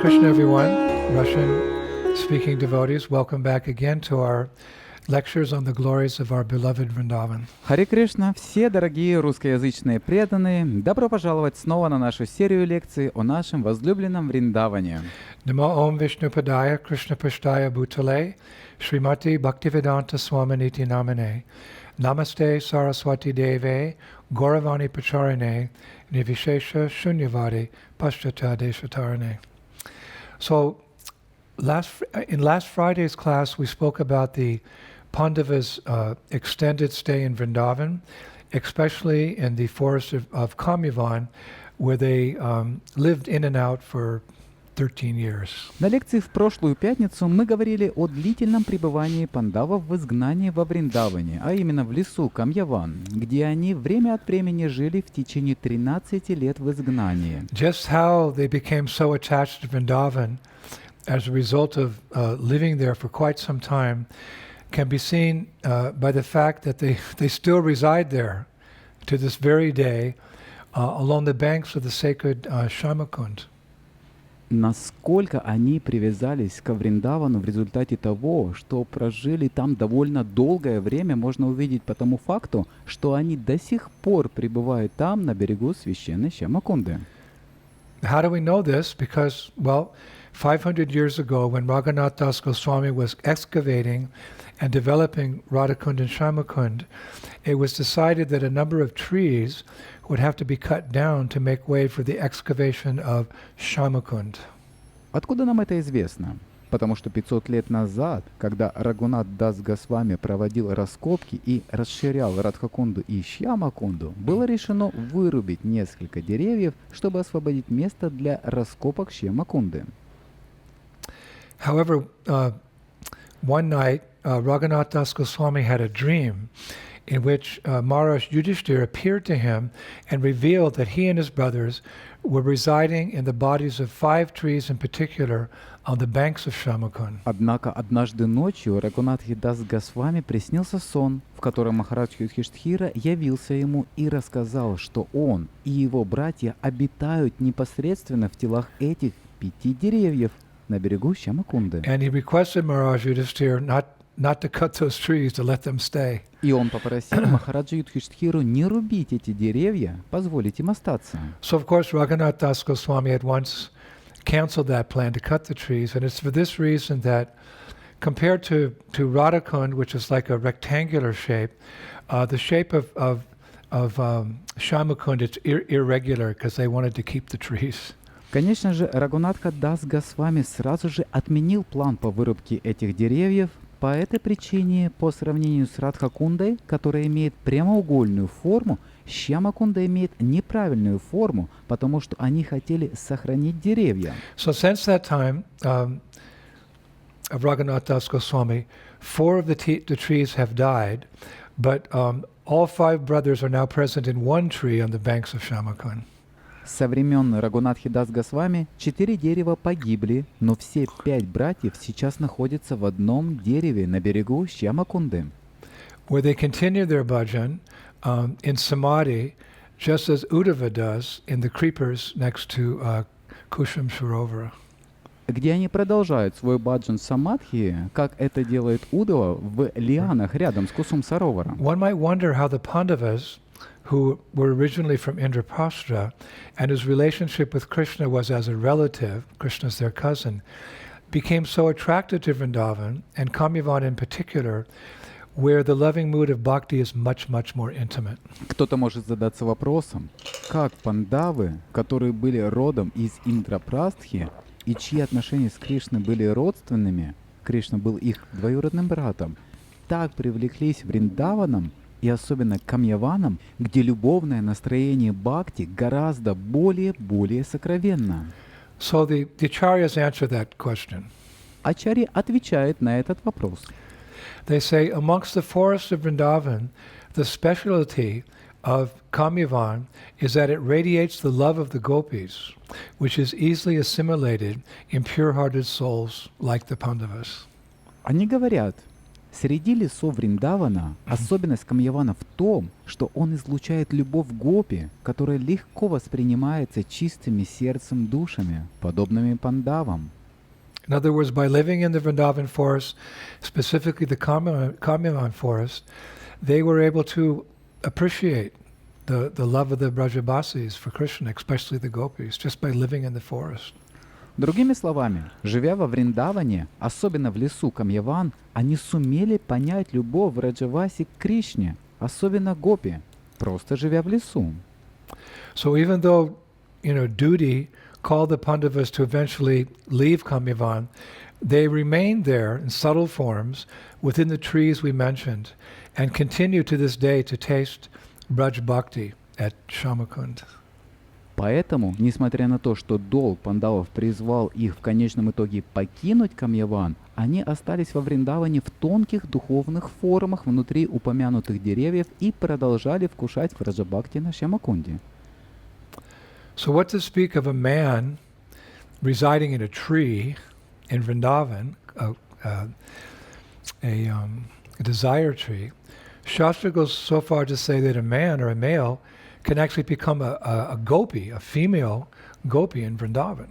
Krishna, everyone. Russian-speaking devotees, welcome back again to our lectures on the glories of our beloved Vrindavan. Харе Кришна, все дорогие русскоязычные преданные, добро пожаловать снова на нашу серию лекций о нашем возлюбленном Вриндаване. Namo Om Vishnu Padaya Krishna Pashtaya Bhutale Srimati Bhaktivedanta Swaminiti Namane Namaste Saraswati Deve Gauravani Pacharine Nivishesha Shunyavadi Pashtata Deshatarane. So, in last Friday's class, we spoke about the Pandavas' extended stay in Vrindavan, especially in the forest of Kamyavan, where they lived in and out for 13 years. На лекции в прошлую пятницу мы говорили о длительном пребывании пандавов в изгнании во Вриндаване, а именно в лесу Камьяван, где они время от времени жили в течение 13 лет в изгнании. Just how they became so attached to Vrindavan as a result of living there for quite some time can be seen by the fact that they still reside there to this very day along the banks of the sacred Shamakund. Насколько они привязались к Вриндавану в результате того, что прожили там довольно долгое время, можно увидеть по тому факту, что они до сих пор пребывают там, на берегу священной Шьямакунды. How do we know this? Because, well, 500 years ago, when Raghunath Das Goswami was excavating and developing Radhakund and Shyamakund, it was decided that a number of trees would have to be cut down to make way for the excavation of Shyamakund. Откуда нам это известно? Потому что 500 лет назад, когда Рагунат Дас Госвами проводил раскопки и расширял Радхакунду и Шьямакунду, было решено вырубить несколько деревьев, чтобы освободить место для раскопок Шьямакунды. However, one night, Raghunath Das Goswami had a dream in which Maharaj Yudhishthira appeared to him and revealed that he and his brothers were residing in the bodies of 5 trees in particular on the banks of Shamakund. Однако однажды ночью Рагунатхи Дас Госвами приснился сон, в котором Махарадж Юдхиштхира явился ему и рассказал, что он и его братья обитают непосредственно в телах этих 5 деревьев на берегу Шьямакунды. And he requested Maharaj Yudhishthira not to cut those trees, to let them stay. И он попросил Махараджа Юдхиштхиру не рубить эти деревья, позволить им остаться. So of course Raghunath Das Goswami at once canceled that plan to cut the trees, and it's for this reason that compared to Radhakund, which is like a rectangular shape, the shape of Shyamakund, it's irregular because they wanted to keep the trees. Конечно же, Рагунатха Дас Госвами сразу же отменил план по вырубке этих деревьев. По этой причине, по сравнению с Радхакундой, которая имеет прямоугольную форму, Шьямакунда имеет неправильную форму, потому что они хотели сохранить деревья. So since that time of Raghunath Das Goswami, 4 of the trees have died, but all 5 brothers are now present in one tree on the banks of Shamakund. Со времен Рагунатхи Дас Госвами 4 дерева погибли, но все 5 братьев сейчас находятся в одном дереве на берегу Шьямакунды. Where they continue their bhajan in samadhi, just as Uddhava does in the creepers next to Kusham Sarovara. Где они продолжают свой баджан самадхи, как это делает Удава в лианах рядом с Кусум Саровара. One might wonder how the Pandavas, who were originally from Indraprastha, and whose relationship with Krishna was as a relative, Krishna's their cousin, became so attracted to Vrindavan, and Kamyavan in particular, where the loving mood of bhakti is much, much more intimate. Кто-то может задаться вопросом, как пандавы, которые были родом из Индрапрастхи, и чьи отношения с Кришной были родственными, Кришна был их двоюродным братом, так привлеклись Вриндаваном, и особенно Камьяваном, где любовное настроение бхакти гораздо более сокровенно. So the acharyas answer that question. Ачарьи отвечает на этот вопрос. They say, amongst the forests of Vrindavan, the specialty of Kamyavan is that it radiates the love of the Gopis, which is easily assimilated in pure-hearted souls like the Pandavas. Они говорят, Среди лесов Вриндавана особенность Камьявана в том, что он излучает любовь Гопи, которая легко воспринимается чистыми сердцем душами, подобными пандавам. In other words, by living in the Vrindavan forest, specifically the Kamyavan forest, they were able to appreciate the love of the Brajabasis for Krishna, especially the Gopis, just by living in the forest. Другими словами, живя во Вриндаване, особенно в лесу Камьяван, они сумели понять любовь Враджаваси к Кришне, особенно Гопи, просто живя в лесу. So even though, duty called the Pandavas to eventually leave Kamyavan, they remained there in subtle forms within the trees we mentioned and continue to this day to taste Braj Bhakti at Shamakund. Поэтому, несмотря на то, что долг пандавов призвал их в конечном итоге покинуть Камьяван, они остались во Вриндаване в тонких духовных формах внутри упомянутых деревьев и продолжали вкушать Враджабхакти на Шьямакунде. So what to speak of a man residing in a tree in Vrindavan, a desire tree? Shastra goes so far to say that a man or a male can actually become a gopi, a female gopi in Vrindavan,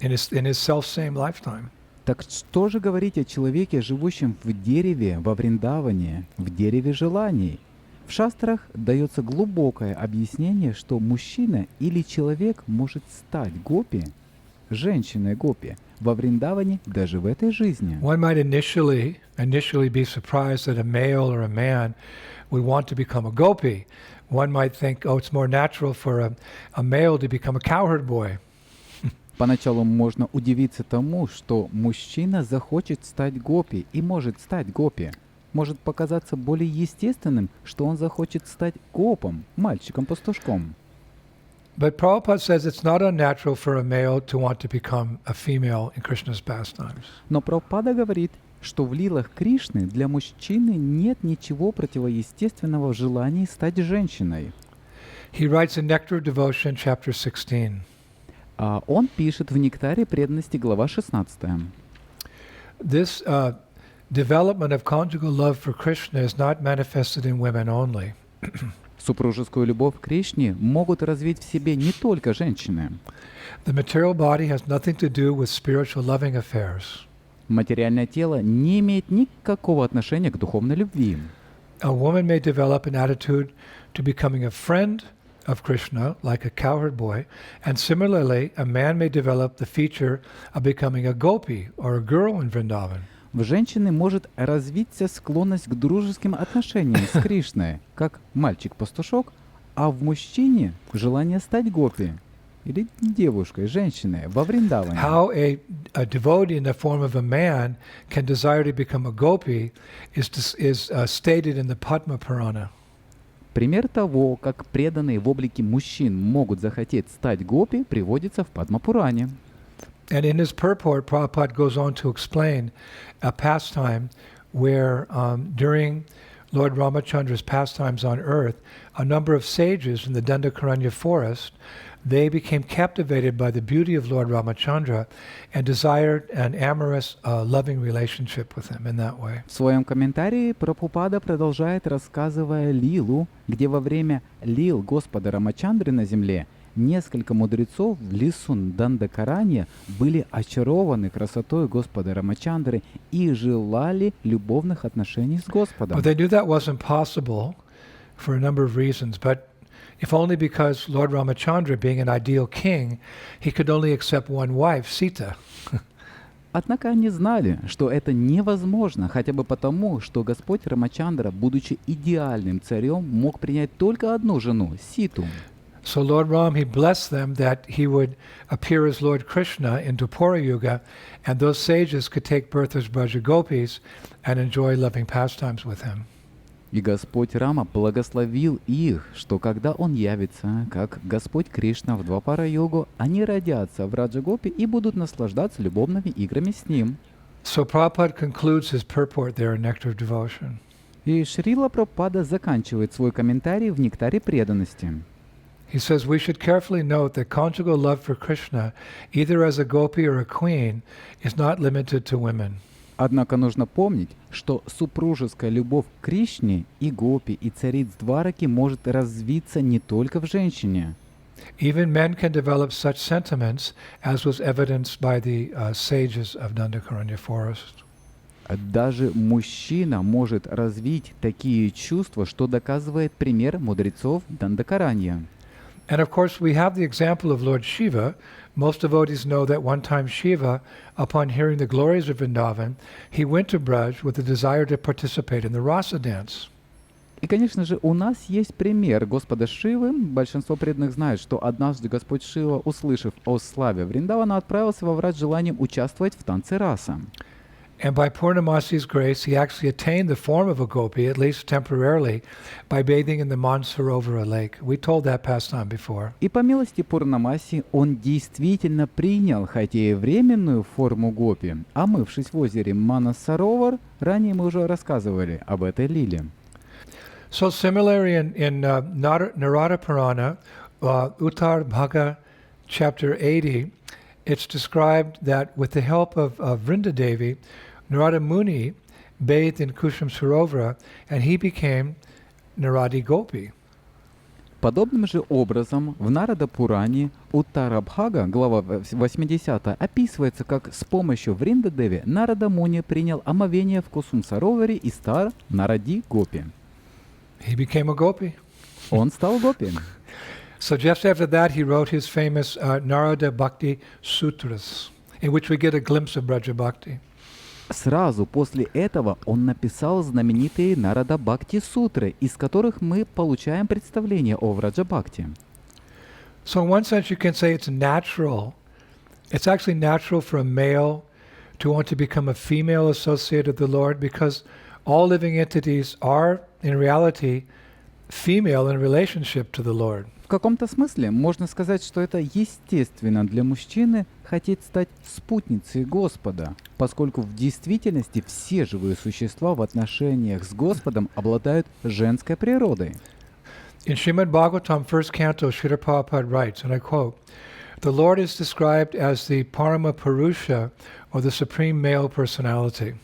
in his self-same lifetime. Так что же говорить о человеке, живущем в дереве во Вриндаване, в дереве желаний? В шастрах дается глубокое объяснение, что мужчина или человек может стать гопи, женщиной гопи, во Вриндаване даже в этой жизни. One might initially be surprised that a male or a man would want to become a gopi. One might think, it's more natural for a male to become a cowherd boy. Поначалу можно удивиться тому, что мужчина захочет стать гопи и может стать гопи. Может показаться более естественным, что он захочет стать гопом, мальчиком-пастушком. But Prabhupada says it's not unnatural for a male to want to become a female in Krishna's pastimes. Но Прабхупада говорит, что в лилах Кришны для мужчины нет ничего противоестественного в желании стать женщиной. He writes in Nectar of Devotion, chapter 16. А он пишет в «Нектаре преданности», глава 16. This development of conjugal love for Krishna is not manifested in women only. Супружескую любовь к Кришне могут развить в себе не только женщины. The material body has nothing to do with spiritual loving affairs. Материальное тело не имеет никакого отношения к духовной любви. A woman may develop an attitude to becoming a friend of Krishna, like a cowherd boy, and similarly, a man may develop the feature of becoming a gopi or a girl in Vrindavan. В женщины может развиться склонность к дружеским отношениям с Кришной, как мальчик-пастушок, а в мужчине желание стать гопи или девушкой, женщиной во Вриндаване. How a devotee in the form of a man can desire to become a gopi is stated in the Padma Purana. Пример того, как преданные в облике мужчин могут захотеть стать гопи, приводится в Падма-Пуране. And in his purport, Prabhupada goes on to explain a pastime where during Lord Ramachandra's pastimes on earth, a number of sages in the Dandakaranya forest, they became captivated by the beauty of Lord Ramachandra and desired an amorous, loving relationship with him in that way. В своем комментарии Прабхупада продолжает, рассказывая лилу, где во время лил Господа Рамачандры на земле несколько мудрецов в лесу Дандакаранья были очарованы красотой Господа Рамачандры и желали любовных отношений с Господом. But they knew that wasn't possible for a number of reasons, but if only because Lord Ramachandra, being an ideal king, he could only accept one wife, Sita. Однако они знали, что это невозможно, хотя бы потому, что Господь Рамачандра, будучи идеальным царем, мог принять только одну жену, Ситу. So Lord Ram, he blessed them that he would appear as Lord Krishna in Dwapara Yuga, and those sages could take birth as Braja Gopis and enjoy loving pastimes with him. И Господь Рама благословил их, что когда Он явится, как Господь Кришна в Двапара-йогу, они родятся в Раджа-гопи и будут наслаждаться любовными играми с Ним. So Prabhupada concludes his purport there in Nectar of Devotion. И Шрила Прабхупада заканчивает свой комментарий в «Нектаре преданности». He says we should carefully note that conjugal love for Krishna, either as a gopi or a queen, is not limited to women. Однако нужно помнить, что супружеская любовь к Кришне и Гопи и цариц Двараки может развиться не только в женщине. Even men can develop such sentiments, as was evidenced by the sages of Dandakaranya forest. Даже мужчина может развить такие чувства, что доказывает пример мудрецов Дандакаранья. And of course, we have the example of Lord Shiva. Most devotees know that one time Shiva, upon hearing the glories of Vrindavan, he went to Braj with a desire to participate in the rasa dance. И, конечно же, у нас есть пример Господа Шивы. Большинство преданных знает, что однажды Господь Шива, услышав о славе Вриндавана, отправился во Врадж с желанием участвовать в танце раса. And by Purnamasi's grace, he actually attained the form of a gopi, at least temporarily, by bathing in the Mansarovara lake. We told that pastime before. И по милости Пурнамаси он действительно принял, хотя и временную форму гопи, омывшись в озере Манасаровар. Ранее мы уже рассказывали об этой лиле. So similarly in Narada Purana, Uttar Bhaga, chapter 80, it's described that with the help of Vrindadevi, Narada Muni bathed in Kusham Sarovara, and he became Naradi Gopi. Подобным же образом в Нарада Пуране Уттарабхага, глава 80, описывается, как с помощью Вриндадеви Нарада Муни принял омовение в Кусум-Сароваре и стал Наради Гопи. He became a gopi. Он стал гопи. So just after that, he wrote his famous Narada Bhakti Sutras, in which we get a glimpse of Braja Bhakti. Сразу после этого он написал знаменитые Нарада Бхакти Сутры, из которых мы получаем представление о Враджа Бхакти. So in one sense, you can say it's natural. It's actually natural for a male to want to become a female associate of the Lord, because all living entities are, in reality, female in relationship to the Lord. В каком-то смысле можно сказать, что это естественно для мужчины хотеть стать спутницей Господа, поскольку в действительности все живые существа в отношениях с Господом обладают женской природой. In Srimad Bhagavatam, first canto, Srila Prabhupada writes, and I quote, "The Lord is described as the Parama Purusha, or the supreme male personality."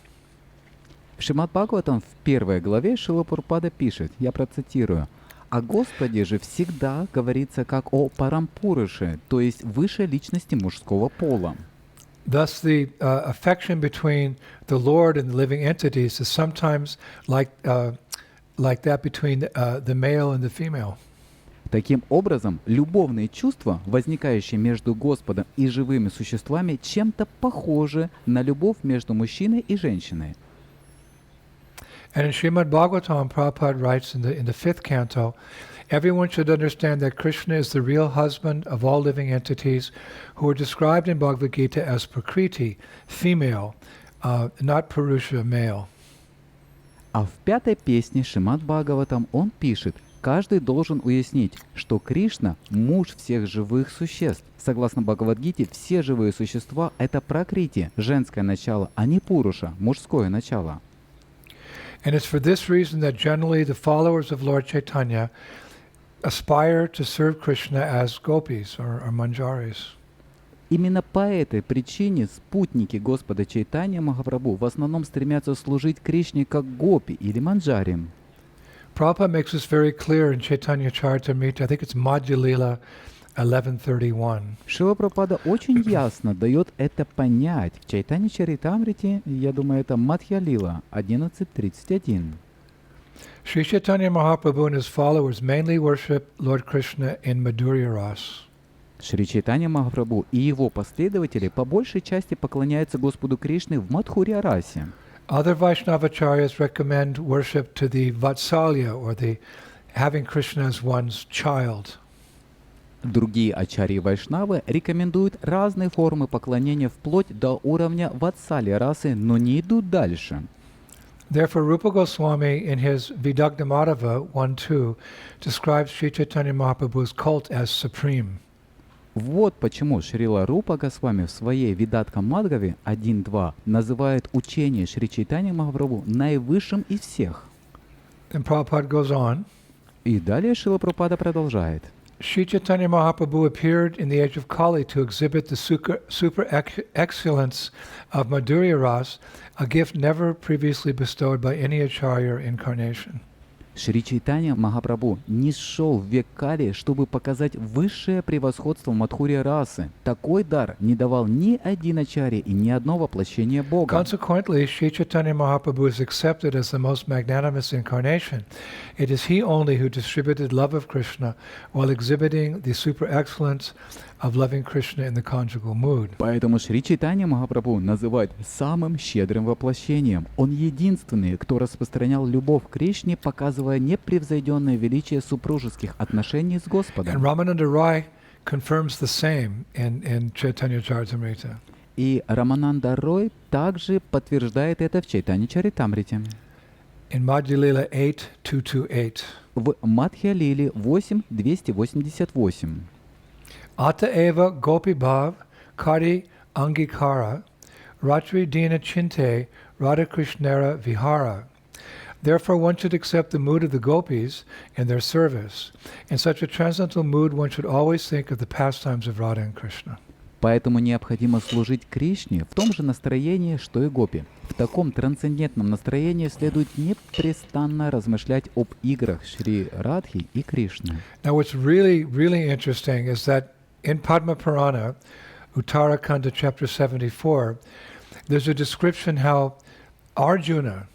В Шримад Бхагаватам в первой главе Шрила Прабхупада пишет, я процитирую, «О Господе же всегда говорится как о Парампурыше, то есть высшей личности мужского пола». Thus, the affection between the Lord and the living entities is sometimes like that between the male and the female. Таким образом, любовные чувства, возникающие между Господом и живыми существами, чем-то похожи на любовь между мужчиной и женщиной. And in Srimad Bhagavatam, Prabhupada writes in the fifth canto, everyone should understand that Krishna is the real husband of all living entities who are described in Bhagavad Gita as Prakriti, female, not Purusha, male. А в пятой песне Шримад Бхагаватам он пишет, каждый должен уяснить, что Кришна – муж всех живых существ. Согласно Бхагавад-гите, все живые существа – это Пракрити, женское начало, а не Пуруша, мужское начало. And it's for this reason that generally the followers of Lord Chaitanya aspire to serve Krishna as gopis or manjaris. Именно по этой причине спутники Господа Чайтанья Махапрабху в основном стремятся служить Кришне как гопи или манджари. Prabhupada makes this very clear in Chaitanya Charitamrita. I think it's Madhya Lila 11:31. Шрила Прабхупада очень ясно дает это понять. В Чайтанья Чаритамрите, я думаю, это Мадхья Лила 11:31. Sri Chaitanya Mahaprabhu and his followers mainly worship Lord Krishna in Madhurya Ras. Шри Чайтанья Махапрабху и его последователи по большей части поклоняются Господу Кришне в Мадхурья Расе. Other Vaishnavacharyas recommend worship to the Vatsalya, or the having Krishna as one's child. Другие ачарьи Вайшнавы рекомендуют разные формы поклонения вплоть до уровня Ватсали расы, но не идут дальше. Therefore, Rupa Goswami in his Vidagdamadava 1:2 describes Sri Chaitanya Mahaprabhu's cult as supreme. Вот почему Шрила Рупа Госвами в своей Видатка Мадгаве 1.2 называет учение Шри Чайтанья Махапрабху наивысшим из всех. And Prabhupada goes on. И далее Шрила Прабхупада продолжает. Sri Chaitanya Mahaprabhu appeared in the age of Kali to exhibit the super excellence of Madhurya Ras, a gift never previously bestowed by any Acharya incarnation. Шри Чайтанья Махапрабху нисшел в век Кали, чтобы показать высшее превосходство Мадхурья расы. Такой дар не давал ни один ачарья и ни одно воплощение Бога. Consequently, Sri Chaitanya Mahaprabhu is accepted as the most magnanimous incarnation. It is he only who distributed love of Krishna while exhibiting the super excellence of loving Krishna in the conjugal mood. Поэтому Шри Чайтанья Махапрабху называют самым щедрым воплощением. Он единственный, кто распространял любовь к Кришне, показывая непревзойденное величие супружеских отношений с Господом. And Ramananda Rai confirms the same in Chaitanya Charitamrita. И Рамананда Рой также подтверждает это в Чайтанья Чаритамрите. In Madhya Lila 8.228. В Мадхья Лиле 8.288. Ata eva gopi bhav kari angikara ratri dina chinte radha krishnera vihara. Therefore one should accept the mood of the gopis in their service. In such a transcendental mood one should always think of the pastimes of Radha and Krishna. Поэтому необходимо служить Кришне в том же настроении, что и гопи. В таком трансцендентном настроении следует непрестанно размышлять об играх Шри Радхи и Кришны. Now what's really interesting is that in Padma Purana, Uttarakanda chapter 74, there's a description how Arjuna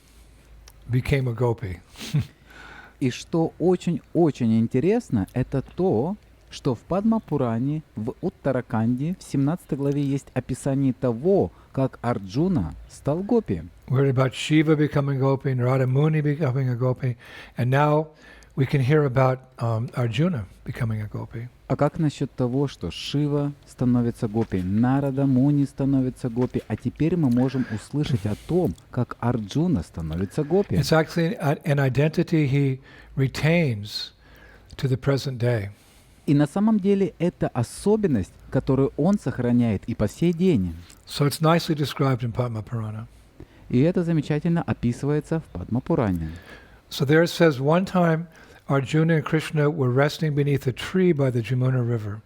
became a gopi. И что очень-очень интересно, это то, что в Падма-Пуране, в Уттараканде, в 17 главе есть описание того, как Арджуна стал гопи. We heard about Shiva becoming gopi, Narada Muni becoming a gopi, and now we can hear about Arjuna becoming a gopi. А как насчет того, что Шива становится гопи, Нарада Муни становится гопи, а теперь мы можем услышать о том, как Арджуна становится гопи. It's actually an identity he retains to the present day. И на самом деле это особенность, которую он сохраняет и по сей день. So it's nicely described in Padma Purana. И это замечательно описывается в Падма-Пуране. So there it says, one time Arjuna and Krishna were resting beneath a tree by the Jamuna river.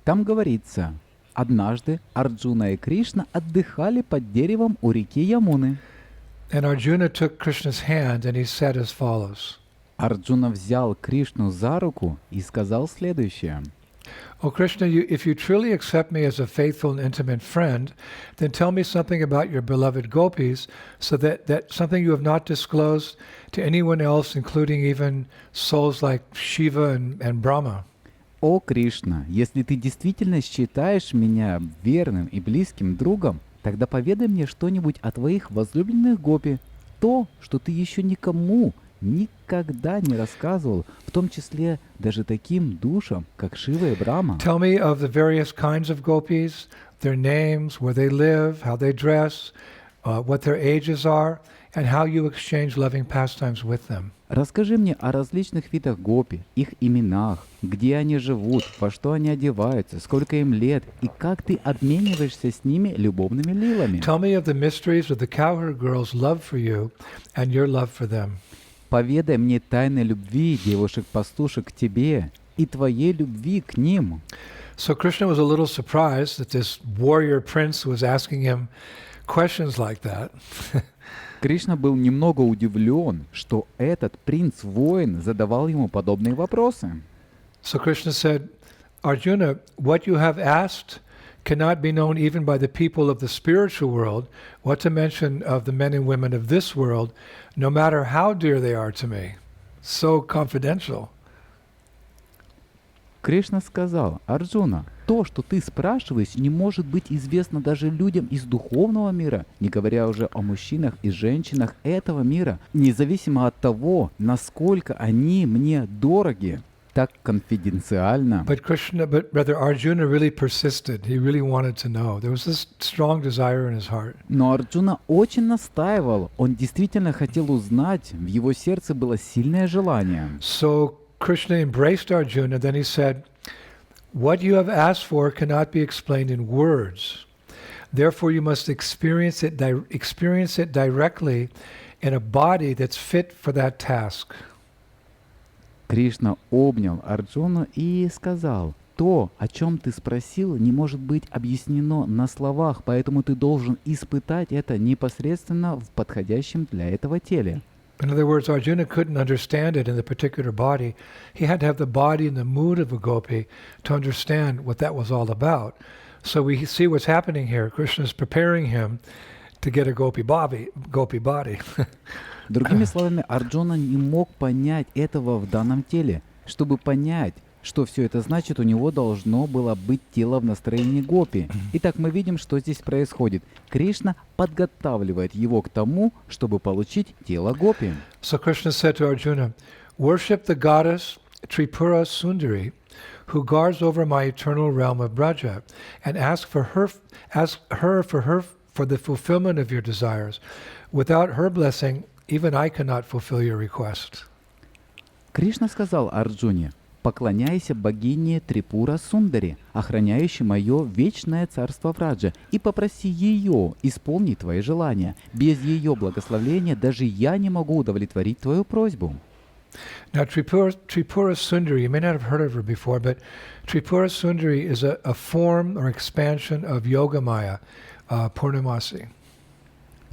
Там говорится, однажды Арджуна и Кришна отдыхали под деревом у реки Ямуны. And Arjuna took Krishna's hand and he said as follows. Арджуна взял Кришну за руку и сказал следующее. O Krishna, if you truly accept me as a faithful and intimate friend, then tell me something about your beloved gopis, so that something you have not disclosed to anyone else, including even souls like Shiva and Brahma. О Кришна, если ты действительно считаешь меня верным и близким другом, тогда поведай мне что-нибудь о твоих возлюбленных гопи, то, что ты еще никому никогда не рассказывал, в том числе даже таким душам, как Шива и Брахма. Tell me of the various kinds of gopis, their names, where they live, how they dress, what their ages are, and how you exchange loving pastimes with them. Расскажи мне о различных видах гопи, их именах, где они живут, во что они одеваются, сколько им лет, и как ты обмениваешься с ними любовными лилами. Tell me of the mysteries of the cowherd girls' love for you and your love for them. Поведай мне тайны любви девушек-пастушек к тебе и твоей любви к ним. So Krishna was a little surprised that this warrior prince was asking him questions like that. Кришна был немного удивлен, что этот принц-воин задавал ему подобные вопросы. So Krishna said, Arjuna, what you have asked cannot be known even by the people of the spiritual world, what to mention of the men and women of this world, no matter how dear they are to me. So confidential. Кришна сказал, Арджуна, то, что ты спрашиваешь, не может быть известно даже людям из духовного мира, не говоря уже о мужчинах и женщинах этого мира, независимо от того, насколько они мне дороги. Так конфиденциально. But brother Arjuna really persisted. He really wanted to know. There was this strong desire in his heart. Но Арджуна очень настаивал. Он действительно хотел узнать. В его сердце было сильное желание. So Krishna embraced Arjuna. Then he said, "What you have asked for cannot be explained in words. Therefore, you must experience it directly in a body that's fit for that task." Кришна обнял Арджуну и сказал: «То, о чем ты спросил, не может быть объяснено на словах, поэтому ты должен испытать это непосредственно в подходящем для этого теле». In other words, Arjuna couldn't understand it in the particular body. He had to have the body and the mood of a gopi to understand what that was all about. So we see what's happening here. Krishna is preparing him to get a gopi body. Другими словами, Арджуна не мог понять этого в данном теле. Чтобы понять, что все это значит, у него должно было быть тело в настроении гопи. Итак, мы видим, что здесь происходит. Кришна подготавливает его к тому, чтобы получить тело гопи. So Krishna said to Arjuna, "Worship the goddess Tripura Sundari, who guards over my eternal realm of Vraja, and ask her for the fulfillment of your desires. Without her blessing, even I cannot fulfill your request." Кришна сказал Арджуне: «Поклоняйся богине Трипура Сундари, охраняющей мое вечное царство Враджа, и попроси ее исполнить твои желания. Без ее благословения даже я не могу удовлетворить твою просьбу». Now Tripura Sundari, you may not have heard of her before, but Tripura Sundari is a form or expansion of Yogamaya, Purnamasi.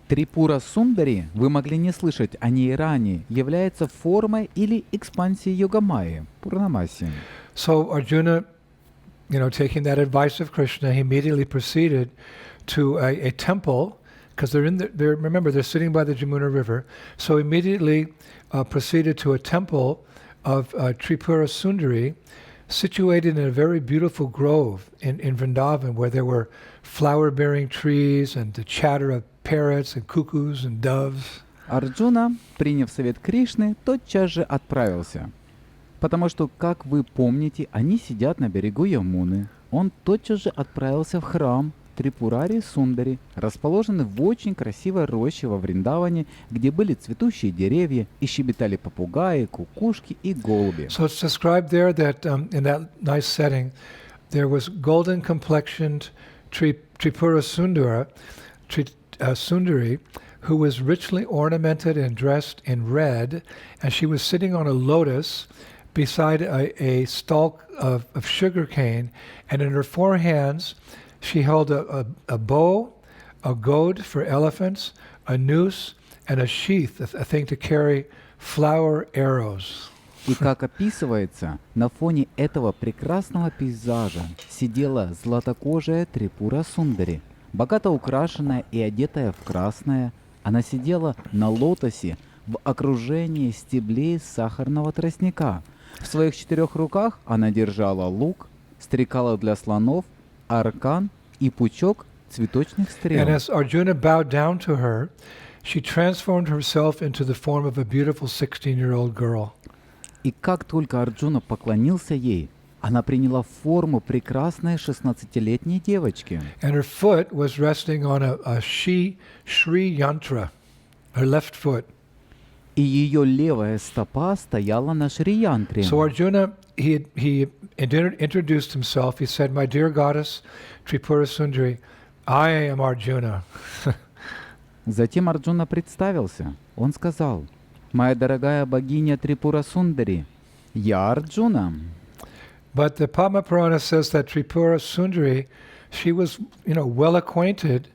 Трипура Сундари, вы могли не слышать о ней ранее, является формой или экспансией Йогамайи, Пурнамаси. So Arjuna, taking that advice of Krishna, he immediately proceeded to a temple, because they're sitting by the Jamuna River. So immediately proceeded to a temple of Tripura Sundari, situated in a very beautiful grove in Vrindavan, where there were flower-bearing trees and the chatter of parrots and cuckoos and doves. Арджуна, приняв совет Кришны, тотчас же отправился. Потому что, как вы помните, они сидят на берегу Ямуны. Он тотчас же отправился в храм Трипурари Сундари, расположенный в очень красивой роще во Вриндаване, где были цветущие деревья и щебетали попугаи, кукушки и голуби. So it's described there that in that nice setting, there was golden complexioned Tripura Sundari, who was richly ornamented and dressed in red, and she was sitting on a lotus beside a stalk of sugar cane, and in her four hands she held a bow, a goad for elephants, a noose, and a sheath, a thing to carry flower arrows. И как описывается, на фоне этого прекрасного пейзажа сидела златокожая Трипура Сундари, богато украшенная и одетая в красное. Она сидела на лотосе в окружении стеблей сахарного тростника. В своих 4 руках она держала лук, стрекало для слонов, аркан и пучок цветочных стрел. And as Arjuna bowed down to her, she transformed herself into the form of a beautiful 16-year-old girl. И как только Арджуна поклонился ей, она приняла форму прекрасной 16-летней девочки. And her foot was resting on a Shri Yantra, her left foot. И ее левая стопа стояла на Шри-янтре. So Arjuna, he introduced himself. He said, "My dear goddess Tripura Sundari, I am Arjuna." Затем Арджуна представился. Он сказал: «Моя дорогая богиня Трипура Сундари, я Арджуна». But the Padma Purana says that Tripura Sundari, she was, well acquainted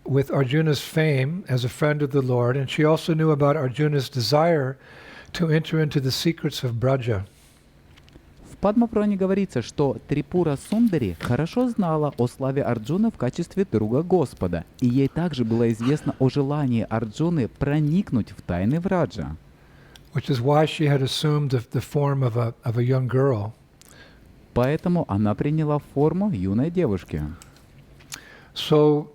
with Arjuna's fame as a friend of the Lord, and she also knew about Arjuna's desire to enter into the secrets of Vraja. В Падма-пуране говорится, что Трипура Сундари хорошо знала о славе Арджуны в качестве друга Господа, и ей также было известно о желании Арджуны проникнуть в тайны Враджа. Which is why she had assumed the form of a young girl. Поэтому она приняла форму юной девушки. So,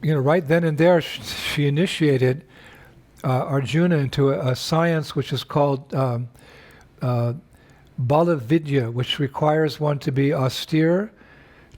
right then and there, she initiated Arjuna into a science which is called Bala Vidya, which requires one to be austere,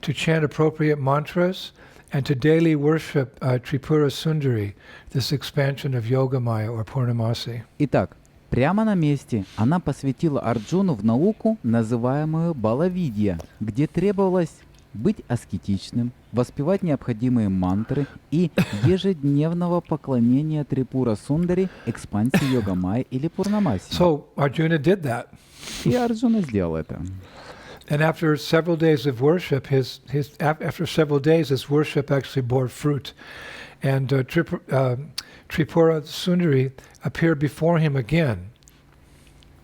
to chant appropriate mantras, and to daily worship Tripura Sundari, this expansion of Yogamaya or Purnamasi. Итак, прямо на месте она посвятила Арджуну в науку, называемую Балавидья, где требовалось быть аскетичным, воспевать необходимые мантры и ежедневного поклонения Трипура Сундари, экспансии Йогамай или Пурнамаси. So Arjuna did that. И Арджуна сделал это. And after several days of worship, after several days, his worship actually bore fruit. And Tripura Sundari appeared before him again.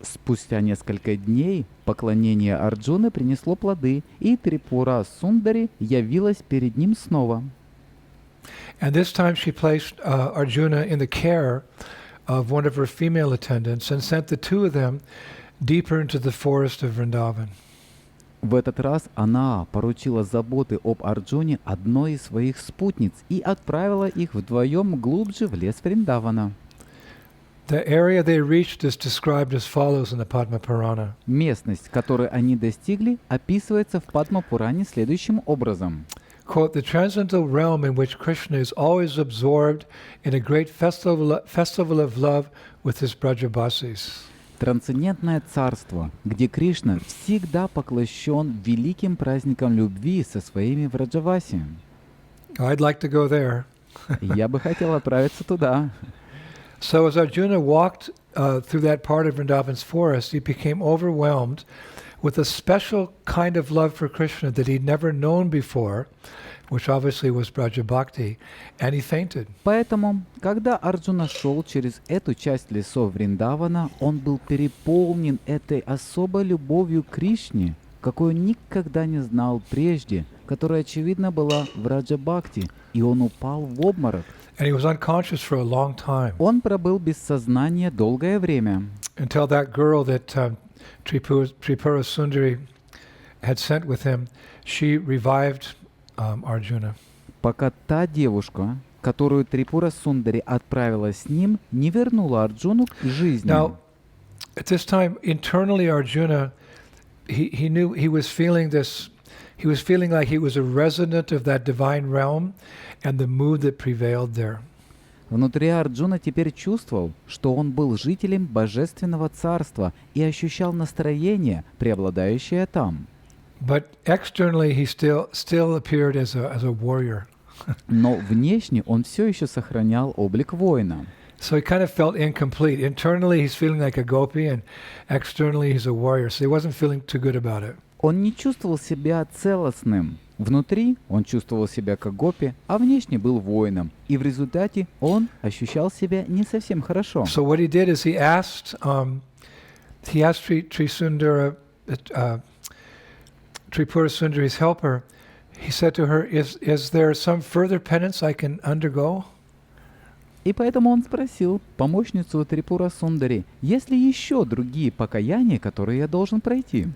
Спустя несколько дней поклонение Арджуны принесло плоды, и Трипура Сундари явилась перед ним снова. And this time she placed Arjuna in the care of one of her female attendants and sent the two of them deeper into the forest of Vrindavan. В этот раз она поручила заботы об Арджуне одной из своих спутниц и отправила их вдвоем глубже в лес Вриндавана. The area they reached is described as follows in the Padma Purana. Местность, которой они достигли, описывается в Падма-Пуране следующим образом. Quote, the transcendental realm in which Krishna is always absorbed in a great festival of love with his Brajabasis. Трансцендентное царство, где Кришна всегда поглощен великим праздником любви со своими враджаваси. I'd like to go there. Я бы хотел отправиться туда. So as Arjuna walked through that part of Vrindavan's forest, he became overwhelmed with a special kind of love for Krishna that he'd never known before, which obviously was Braja Bhakti, and he fainted. Поэтому, когда Арджуна шел через эту часть лесов Вриндавана, он был переполнен этой особой любовью к Кришне, какой он никогда не знал прежде, которая, очевидно, была в Раджа Бхакти, и он упал в обморок. And he was unconscious for a long time. Он пробыл без сознания долгое время. Until that girl that Tripura Sundari had sent with him, she revived Arjuna. Пока та девушка, которую Трипура Сундари отправила с ним, не вернула Арджуну к жизни. Now, at this time, internally Arjuna, he knew he was feeling this. He was feeling like he was a resident of that divine realm and the mood that prevailed there. Внутри Арджуна теперь чувствовал, что он был жителем божественного царства и ощущал настроение, преобладающее там. But externally, he still appeared as a warrior. Но внешне он все еще сохранял облик воина. So he kind of felt incomplete. Internally, he's feeling like a gopi, and externally, he's a warrior. So he wasn't feeling too good about it. Он не чувствовал себя целостным. Внутри он чувствовал себя как гопи, а внешне был воином. И в результате он ощущал себя не совсем хорошо. So what he did is he asked Tripura Sundari's helper. He said to her, "Is there some further penance I can undergo?" И поэтому он спросил помощницу Трипура Сундари, есть ли еще другие покаяния, которые я должен пройти.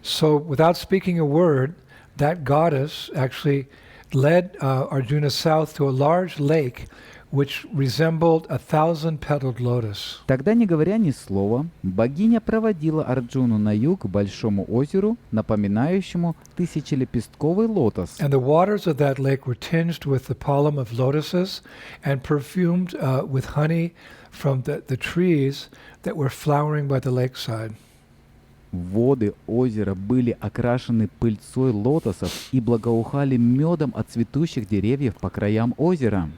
So without speaking a word, that goddess actually led Arjuna south to a large lake which resembled 1,000-petaled lotus. Тогда, не говоря ни слова, богиня проводила Арджуну на юг к большому озеру, напоминающему тысячелепестковый лотос. And the waters of that lake were tinged with the pollen of lotuses and perfumed with honey from the trees that were flowering by the lakeside. Воды озера были окрашены пыльцой лотосов и благоухали медом от цветущих деревьев по краям озера.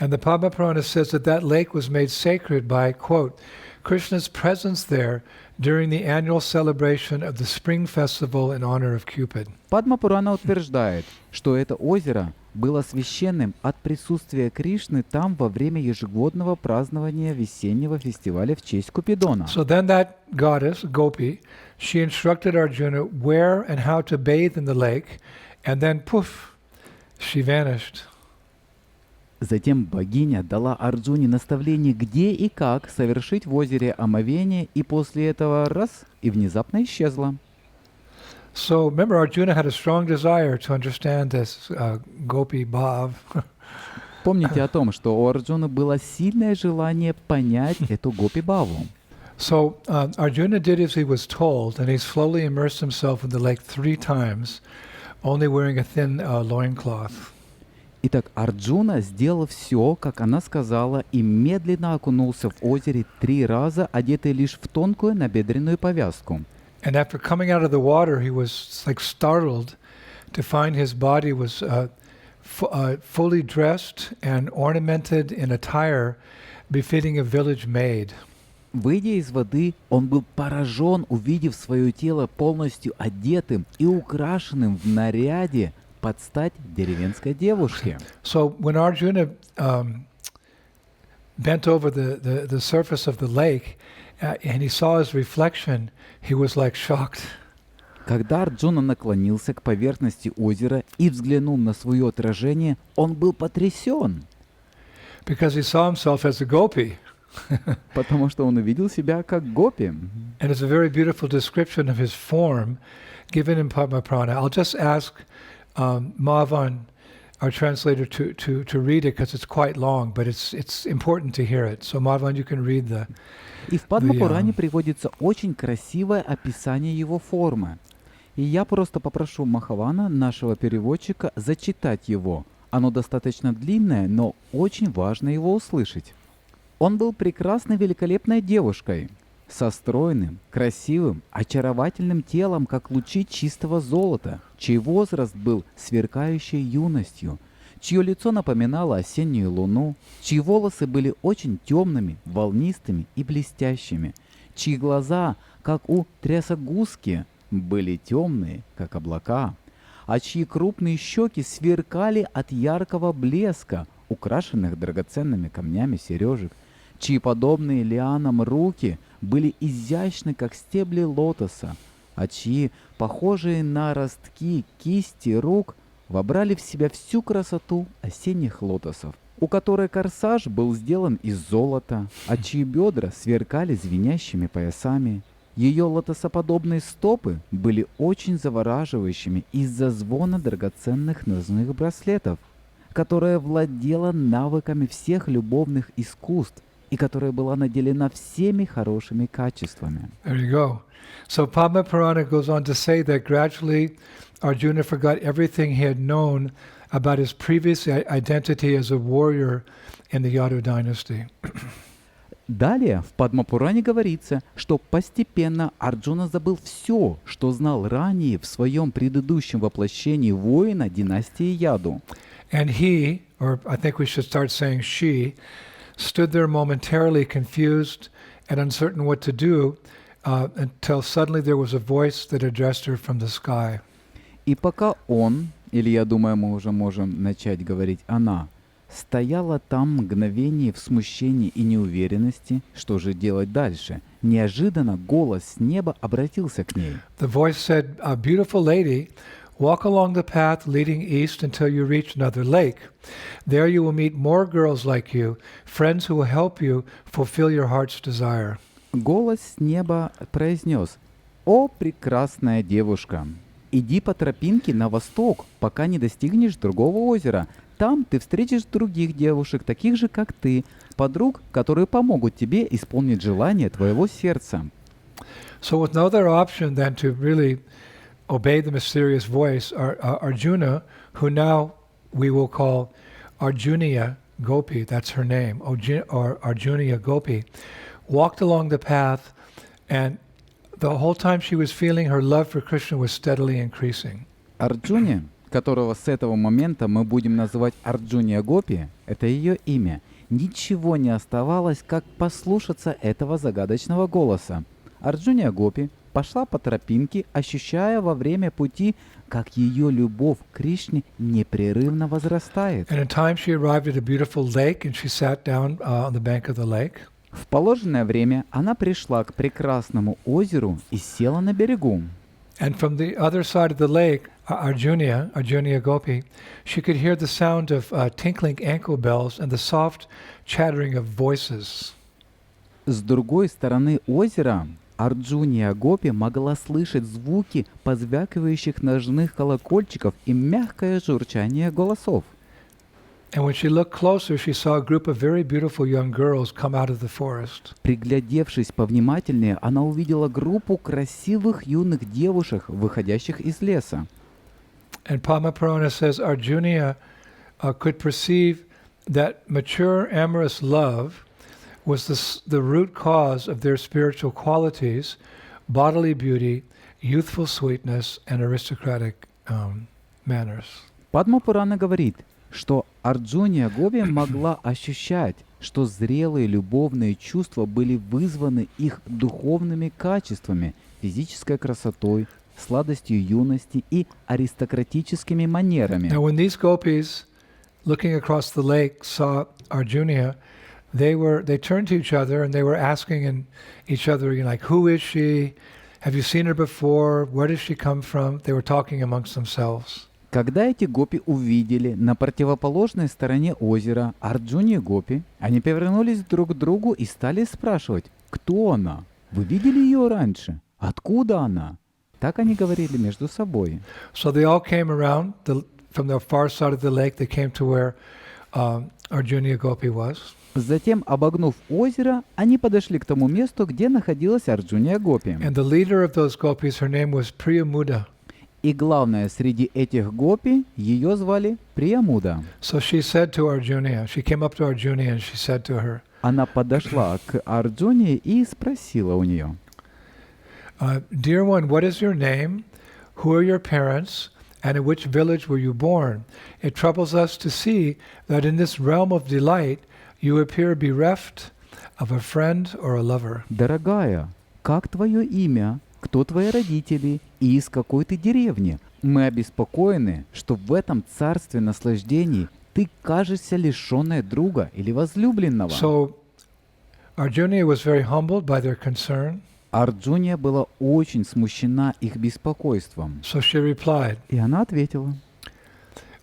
And the Padma Purana says that lake was made sacred by, quote, Krishna's presence there during the annual celebration of the spring festival in honor of Cupid. Падма-Пурана утверждает, что это озеро было священным от присутствия Кришны там во время ежегодного празднования весеннего фестиваля в честь Купидона. So then that goddess, Gopi, she instructed Arjuna where and how to bathe in the lake, and then poof, she vanished. Затем богиня дала Арджуне наставление, где и как совершить в озере омовение, и после этого раз и внезапно исчезла. So remember, Arjuna had a strong desire to understand this Gopi Bhav. Помните о том, что у Арджуны было сильное желание понять эту Гопи-бхаву. So Arjuna did as he was told, and he slowly immersed himself in the lake 3 times, only wearing a thin loincloth. Итак, Арджуна сделал все, как она сказала, и медленно окунулся в озере 3 раза, одетый лишь в тонкую набедренную повязку. And after coming out of the water, he was like startled to find his body was fully dressed and ornamented in attire befitting a village maid. Выйдя из воды, он был поражен, увидев свое тело полностью одетым и украшенным в наряде под стать деревенской девушке. So when Arjuna bent over the surface of the lake and he saw his reflection, he was like shocked. Когда Арджуна наклонился к поверхности озера и взглянул на свое отражение, он был потрясен. Because he saw himself as a gopi. Потому что он увидел себя как гопи. And it's a very beautiful description of his form given in Padma Purana. I'll just ask Mavan, our translator, to read it because it's quite long, but it's important to hear it. So Mavan, you can read the... И в Падма-Пуране приводится очень красивое описание его формы. И я просто попрошу Махавана, нашего переводчика, зачитать его. Оно достаточно длинное, но очень важно его услышать. Он был прекрасной, великолепной девушкой, со стройным, красивым, очаровательным телом, как лучи чистого золота, чей возраст был сверкающей юностью, чье лицо напоминало осеннюю луну, чьи волосы были очень темными, волнистыми и блестящими, чьи глаза, как у трясогузки, были темные, как облака, а чьи крупные щеки сверкали от яркого блеска, украшенных драгоценными камнями сережек, чьи подобные лианам руки были изящны, как стебли лотоса, а чьи, похожие на ростки кисти рук, вобрали в себя всю красоту осенних лотосов, у которой корсаж был сделан из золота, а чьи бедра сверкали звенящими поясами. Ее лотосоподобные стопы были очень завораживающими из-за звона драгоценных ножных браслетов, которая владела навыками всех любовных искусств и которая была наделена всеми хорошими качествами. There you go. So Padma Purana goes on to say that gradually Arjuna forgot everything he had known about his previous identity as a warrior in the Yadu dynasty. Далее в Падма-Пуране говорится, что постепенно Арджуна забыл все, что знал ранее в своем предыдущем воплощении воина династии Яду. And he, or I think we should start saying she, stood there momentarily confused and uncertain what to do until suddenly there was a voice that addressed her from the sky. И пока он, или я думаю, мы уже можем начать говорить она, стояла там мгновение в смущении и неуверенности, что же делать дальше. Неожиданно голос с неба обратился к ней. The voice said, "A beautiful lady, walk along the path leading east until you reach another lake. There you will meet more girls like you, friends who will help you fulfill your heart's desire." Голос с неба произнес: «О, прекрасная девушка, иди по тропинке на восток, пока не достигнешь другого озера. Там ты встретишь других девушек, таких же, как ты, подруг, которые помогут тебе исполнить желание твоего сердца». So with no other option than to really obey the mysterious voice, Arjuna, who now we will call Arjuna Gopi, that's her name, or Arjuna Gopi, walked along the path, and the whole time she was feeling her love for Krishna was steadily increasing. Арджуне, которого с этого момента мы будем называть Арджуния Гопи, это ее имя, ничего не оставалось, как послушаться этого загадочного голоса. Арджуния Гопи пошла по тропинке, ощущая во время пути, как ее любовь к Кришне непрерывно возрастает. And in time she arrived at a beautiful lake and she sat down on the bank of the lake. В положенное время она пришла к прекрасному озеру и села на берегу. And from the other side of the lake, Arjuna Gopi, she could hear the sound of tinkling ankle bells and the soft chattering of voices. С другой стороны озера Арджуния Гопи могла слышать звуки позвякивающих ножных колокольчиков и мягкое журчание голосов. And when she looked closer, she saw a group of very beautiful young girls come out of the forest. Приглядевшись повнимательнее, она увидела группу красивых юных девушек, выходящих из леса. And Padma Purana says Arjuna could perceive that mature amorous love was the root cause of their spiritual qualities, bodily beauty, youthful sweetness and aristocratic manners. Падма Пурана говорит, что Арджуния Гопи могла ощущать, что зрелые любовные чувства были вызваны их духовными качествами, физической красотой, сладостью юности и аристократическими манерами. Now, when these gopis, looking across the lake, saw Arjuna, they turned to each other and they were asking each other, like, who is she? Have you seen her before? Where does she come from? They were talking amongst themselves. Когда эти гопи увидели на противоположной стороне озера Арджуни Гопи, они повернулись друг к другу и стали спрашивать, кто она? Вы видели ее раньше? Откуда она? Так они говорили между собой. So they all came around from the far side of the lake. They came to where Arjuna Gopi was. Затем, обогнув озеро, они подошли к тому месту, где находилась Арджуния Гопи. And the leader of those gopis, her name was Priyamuda. И главное, среди этих гопи ее звали Приямуда. So she said to Arjuna, she came up to Arjuna and she said to her, Она подошла к Арджуне и спросила у нее, Dear one, what is your name? Who are your parents? And in which village were you born? It troubles us to see that in this realm of delight you appear bereft of a friend or a lover. «Дорогая, как твое имя? Кто твои родители? И из какой ты деревни? Мы обеспокоены, что в этом царстве наслаждений ты кажешься лишенной друга или возлюбленного». So Arjuna was very humbled by their concern. Арджуния была очень смущена их беспокойством. So she replied, И она ответила,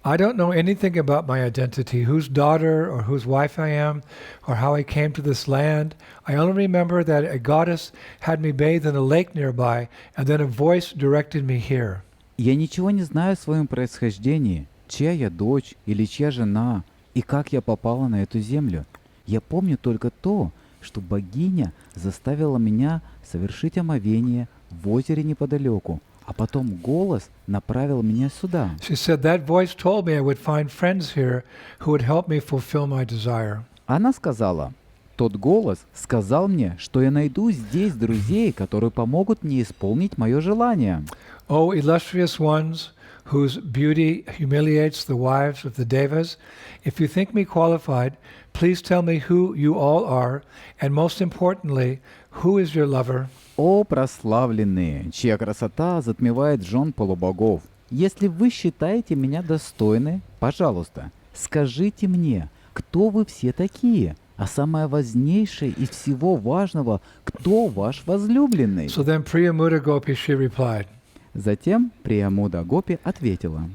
I don't know anything about my identity, whose daughter or whose wife I am, or how I came to this land. I only remember that a goddess had me bathe in a lake nearby, and then a voice directed me here. «Я ничего не знаю о своем происхождении, чья я дочь или чья жена, и как я попала на эту землю. Я помню только то, что богиня заставила меня совершить омовение в озере неподалеку, а потом голос направил меня сюда». She said, that voice told me I would find friends here who would help me fulfill my desire. Она сказала, «Тот голос сказал мне, что я найду здесь друзей, которые помогут мне исполнить мое желание». O illustrious ones, whose beauty humiliates the wives of the devas, if you think me qualified, please tell me who you all are, and most importantly, who is your lover? «О прославленные, чья красота затмевает жен полубогов! Если вы считаете меня достойной, пожалуйста, скажите мне, кто вы все такие, а самое важнейшее из всего важного, кто ваш возлюбленный?» So then Priyamuda Gopi, she replied, Затем Приямуда Гопи ответила,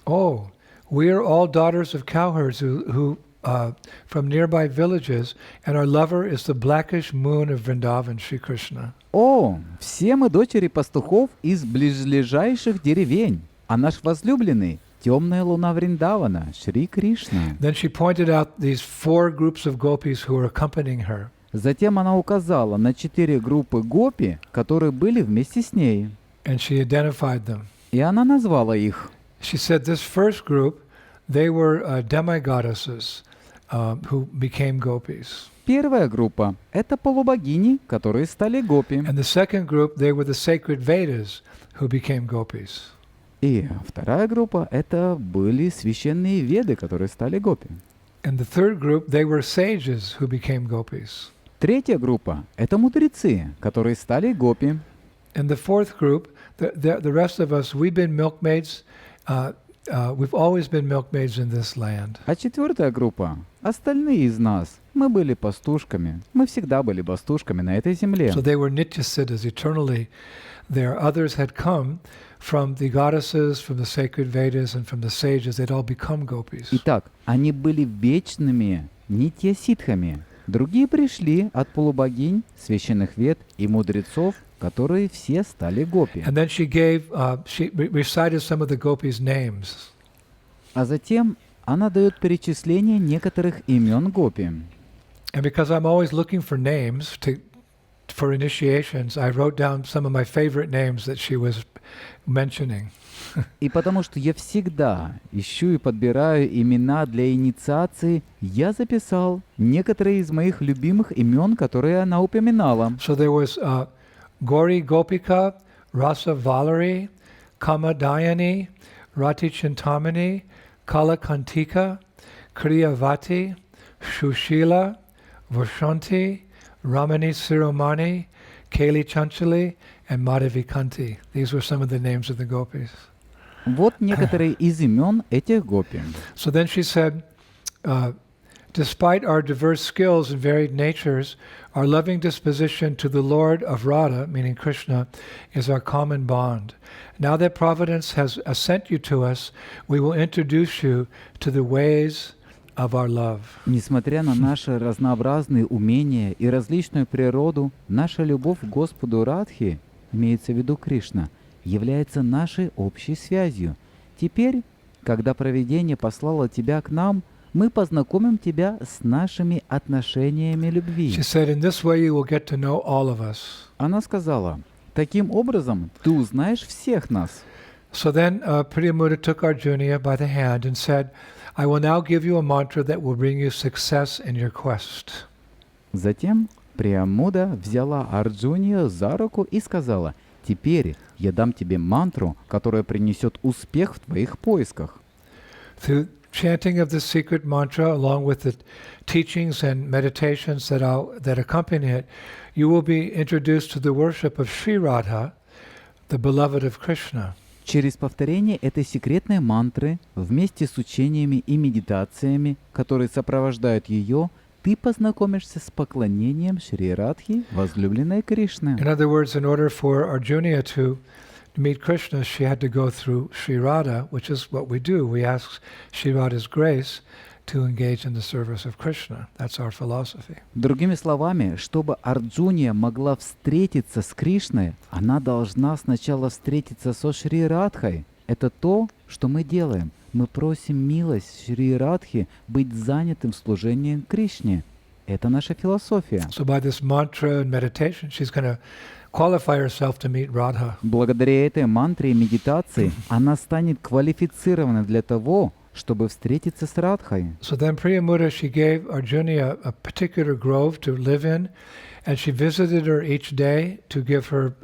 Oh, we are all daughters of cowherds who from nearby villages, and our lover is the blackish moon of Vrindavan, Shri Krishna. «О, все мы дочери пастухов из близлежащих деревень, а наш возлюбленный — темная луна Вриндавана, Шри Кришна». Then she pointed out these 4 groups of gopis who were accompanying her. Затем она указала на 4 группы гопи, которые были вместе с ней. And she identified them. И она назвала их. She said this first group, they were demigoddesses who became gopis. Первая группа — это полубогини, которые стали гопи. And the second group, they were the sacred Vedas who became gopis. И вторая группа — это были священные веды, которые стали гопи. And the third group, they were sages who became gopis. Третья группа — это мудрецы, которые стали гопи. And the fourth group, the rest of us, we've been milkmaids. We've always been milkmaids in this land. А четвертая группа — остальные из нас. Мы были пастушками. Мы всегда были пастушками на этой земле. So they were nityasiddhas, eternally there. Others had come from the goddesses, from the sacred Vedas, and from the sages. They'd all become gopis. Итак, они были вечными нитья-ситхами. Другие пришли от полубогинь, священных вед и мудрецов, которые все стали гопи. And then she recited some of the gopis' names. А затем она дает перечисление некоторых имен гопи. And because I'm always looking for names for initiations, I wrote down some of my favorite names that she was mentioning. И потому что я всегда ищу и подбираю имена для инициации, я записал некоторые из моих любимых имен, которые она упоминала. So there was Gauri Gopika, Rasa Valari, Kamadayani, Rati Chintamani, Kalakantika, Kriyavati, Shushila, Vashanti, Ramani Siromani, Kali Chanchali, and Madhavikanti. These were some of the names of the gopis. Вот некоторые из имен этих гопи. So then she said, despite our diverse skills and varied natures, our loving disposition to the Lord of Radha, meaning Krishna, is our common bond. Now that Providence has sent you to us, we will introduce you to the ways of our love. Несмотря на наши разнообразные умения и различную природу, наша любовь к Господу Радхи, имеется в виду Кришна, является нашей общей связью. Теперь, когда провидение послало тебя к нам, мы познакомим тебя с нашими отношениями любви. She said, in this way you will get to know all of us. Она сказала, таким образом ты узнаешь всех нас. So then Priyamudra took Arjuna by the hand and said, I will now give you a mantra that will bring you success in your quest. Затем Приямуда взяла Арджунию за руку и сказала, теперь я дам тебе мантру, которая принесет успех в твоих поисках. Through chanting of the secret mantra, along with the teachings and meditations that accompany it, you will be introduced to the worship of Sri Radha, the beloved of Krishna. Через повторение этой секретной мантры, вместе с учениями и медитациями, которые сопровождают ее, ты познакомишься с поклонением Шри Радхи, возлюбленной Кришны. In other words, in order for Arjuna to meet Krishna, she had to go through Sri Radha, which is what we do. We ask Sri Radha's grace to engage in the service of Krishna. That's our philosophy. Другими словами, чтобы Арджуния могла встретиться с Кришной, она должна сначала встретиться со Шри Радхой. Это то, что мы делаем. Мы просим милость Шри Радхи быть занятым в служении Кришне. Это наша философия. So by this mantra and meditation, she's going to qualify herself to meet Radha. Благодаря этой мантре и медитации она станет квалифицированной для того, чтобы встретиться с Радхой. So then Priyamudra, she gave Arjuna a particular grove to live in, and she visited her each day to give her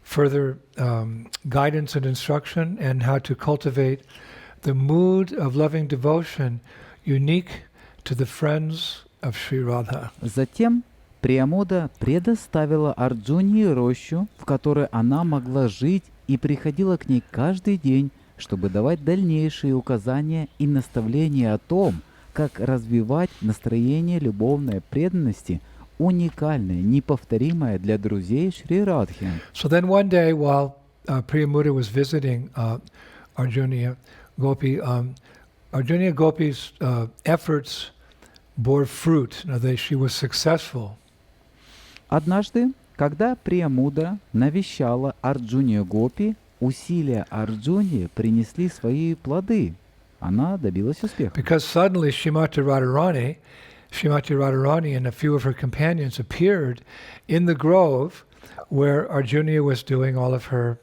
further guidance and instruction and how to cultivate the mood of loving devotion unique to the friends of Sri Radha. Затем Приямуда предоставила Арджуне рощу, в которой она могла жить, и приходила к ней каждый день, чтобы давать дальнейшие указания и наставления о том, как развивать настроение любовной преданности, уникальное, неповторимое для друзей Шри Радхи. So then one day while Priyamudra was visiting Arjuna Gopi, Arjuna Gopi's efforts bore fruit. She was successful. Однажды, когда Приямуда навещала Арджуния Гопи, усилия Арджуни принесли свои плоды. Она добилась успеха. Because suddenly Srimati Radharani and a few of her companions appeared in the grove where Arjuna was doing all of her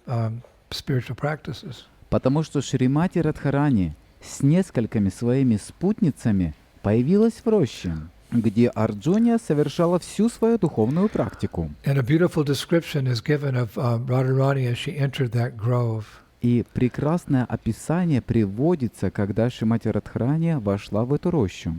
spiritual practices. Потому что Шримати Радхарани с несколькими своими спутницами появилась в роще, где Арджуния совершала всю свою духовную практику. And a beautiful description is given of Radharani as she entered that grove. И прекрасное описание приводится, когда Шримати Радхарани вошла в эту рощу.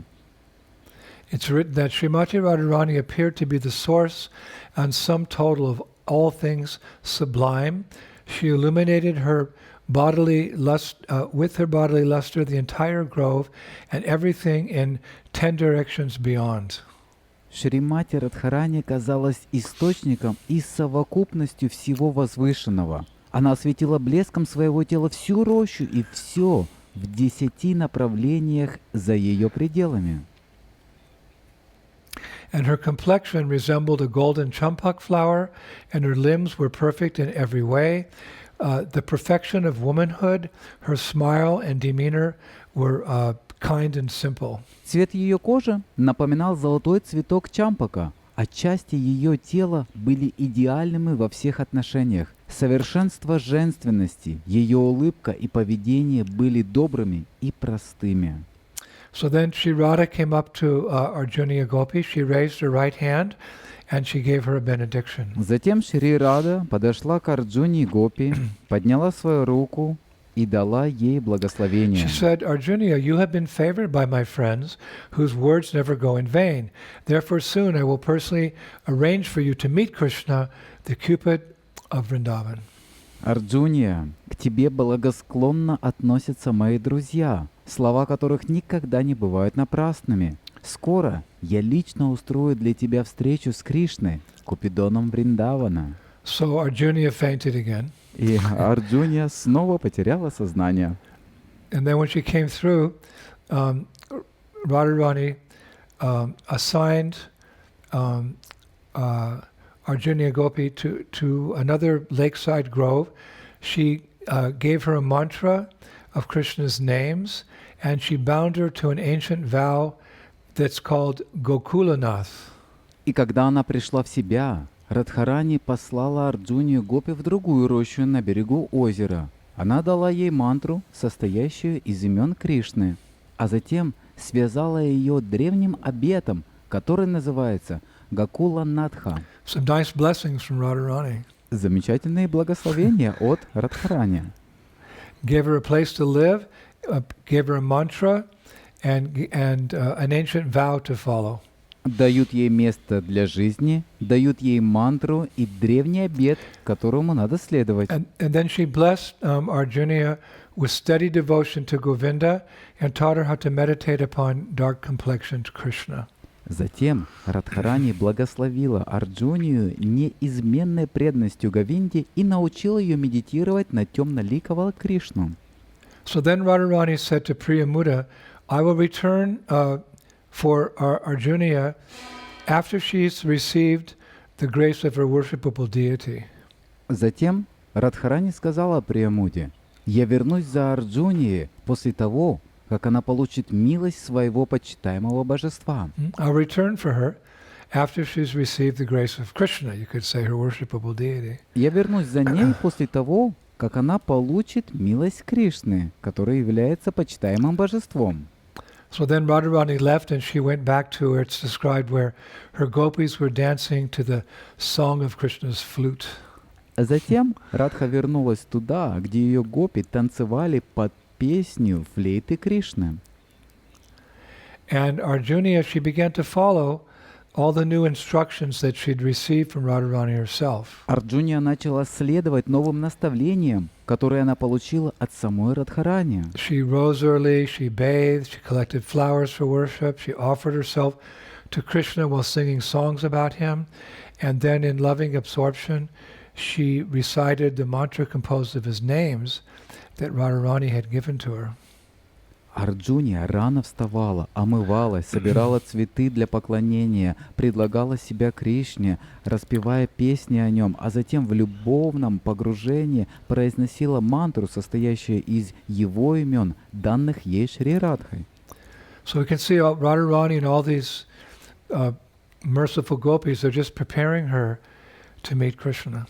It's written that Srimati Radharani appeared to be the source and sum total of all things sublime. She illuminated her bodily lust with her bodily luster the entire grove and everything in 10 directions beyond. Шримати Радхарани казалась источником и совокупностью всего возвышенного. Она осветила блеском своего тела всю рощу и все в 10 направлениях за ее пределами. And her complexion resembled a golden champak flower, and her limbs were perfect in every way. The perfection of womanhood, her smile and demeanor were kind and simple. Цвет ее кожи напоминал золотой цветок чампака, а части ее тела были идеальными во всех отношениях. Совершенство женственности, ее улыбка и поведение были добрыми и простыми. So then Shri Radha came up to Arjuna Gopi. She raised her right hand and she gave her a benediction. Затем Шри Рада подошла к Арджуне Гопи, подняла свою руку и дала ей благословение. She said, Arjuna, you have been favored by my friends whose words never go in vain. Therefore soon I will personally arrange for you to meet Krishna, the Cupid of Vrindavan. Арджуния, к тебе благосклонно относятся мои друзья, слова которых никогда не бывают напрасными. Скоро я лично устрою для тебя встречу с Кришной, Купидоном Вриндавана. So Arjuna fainted again. И Арджуния снова потеряла сознание. And then when she came through, Radharani assigned Arjuna Gopi to another lakeside grove. She gave her a mantra of Krishna's names, and she bound her to an ancient vow that's called Gokulanath. И когда она пришла в себя, Радхарани послала Арджунию Гопи в другую рощу на берегу озера. Она дала ей мантру, состоящую из имен Кришны, а затем связала ее древним обетом, который называется Гокула Надха. Some nice blessings from Radharani. Замечательные благословения от Радхарани. Gave her a place to live, gave her a mantra, and an ancient vow to follow. Дают ей место для жизни, дают ей мантру и древний обет, которому надо следовать. And then she blessed Arjuna with steady devotion to Govinda and taught her how to meditate upon dark-complexioned Krishna. Затем Радхарани благословила Арджунию неизменной преданностью Говинде и научила ее медитировать на темноликого Кришну. So then Radharani said to Priyamuda, I will return for Arjuna after she's received the grace of her worshipable deity. Затем Радхарани сказала Приямуде, «Я вернусь за Арджунией после того, как она получит милость своего почитаемого божества». I'll return for her after she's received the grace of Krishna, you could say her worshipable deity. «Я вернусь за ней после того, как она получит милость Кришны, который является почитаемым божеством». So then Radharani left and she went back to where it's described where her gopis were dancing to the song of Krishna's flute. Затем Радха вернулась туда, где ее гопи танцевали под песню флейты Кришны. And Arjuna, she began to follow all the new instructions that she'd received from Radharani herself. Арджуния начала следовать новым наставлениям, которые она получила от самой Радхарани. She rose early, she bathed, she collected flowers for worship, she offered herself to Krishna while singing songs about him, and then in loving absorption, she recited the mantra composed of his names that Radharani had given to her. Арджуния рано вставала, омывалась, собирала цветы для поклонения, предлагала себя Кришне, распевая песни о нем, а затем в любовном погружении произносила мантру, состоящую из его имен, данных ей Шри Радхой. So we can see Radharani and all these merciful gopis are just preparing her to meet Krishna.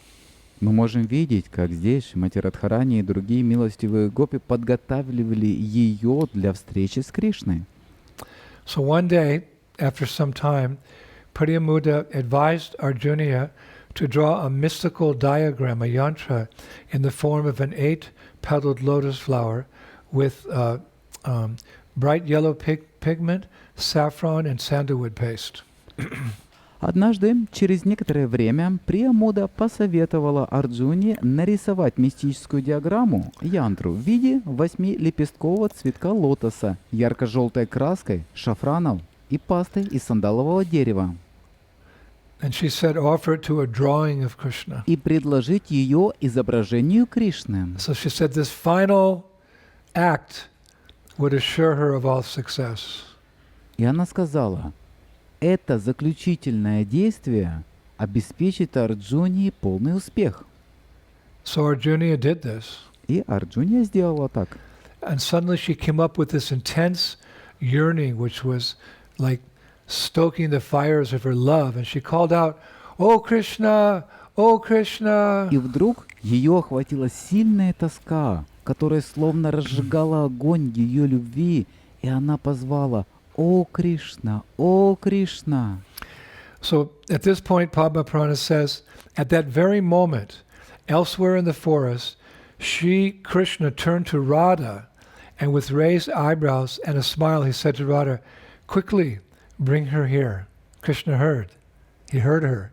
Мы можем видеть, как здесь Шримати Радхарани и другие милостивые гопи подготавливали ее для встречи с Кришной. So one day, after some time, Priyamuda advised Arjuna to draw a mystical diagram, a yantra, in the form of an 8-petaled lotus flower with bright yellow pigment, saffron, and sandalwood paste. Однажды, через некоторое время, Приямуда посоветовала Арджуне нарисовать мистическую диаграмму, янтру, в виде 8-лепесткового цветка лотоса, ярко-желтой краской, шафраном и пастой из сандалового дерева. And she said, offer it to a drawing of Krishna. И предложить ее изображению Кришны. So she said this final act would assure her of all success. И она сказала, это заключительное действие обеспечит Арджуне полный успех. So Arjuna did this. И Арджуния сделала так. And suddenly she came up with this intense yearning, which was like stoking the fires of her love. And she called out, "Oh Krishna, oh Krishna!" И вдруг ее охватила сильная тоска, которая словно разжигала огонь ее любви, и она позвала: «О Кришна, о Кришна!» So at this point, Padma Purana says, at that very moment, elsewhere in the forest, Krishna turned to Radha, and with raised eyebrows and a smile, he said to Radha, "Quickly, bring her here." Krishna heard. He heard her.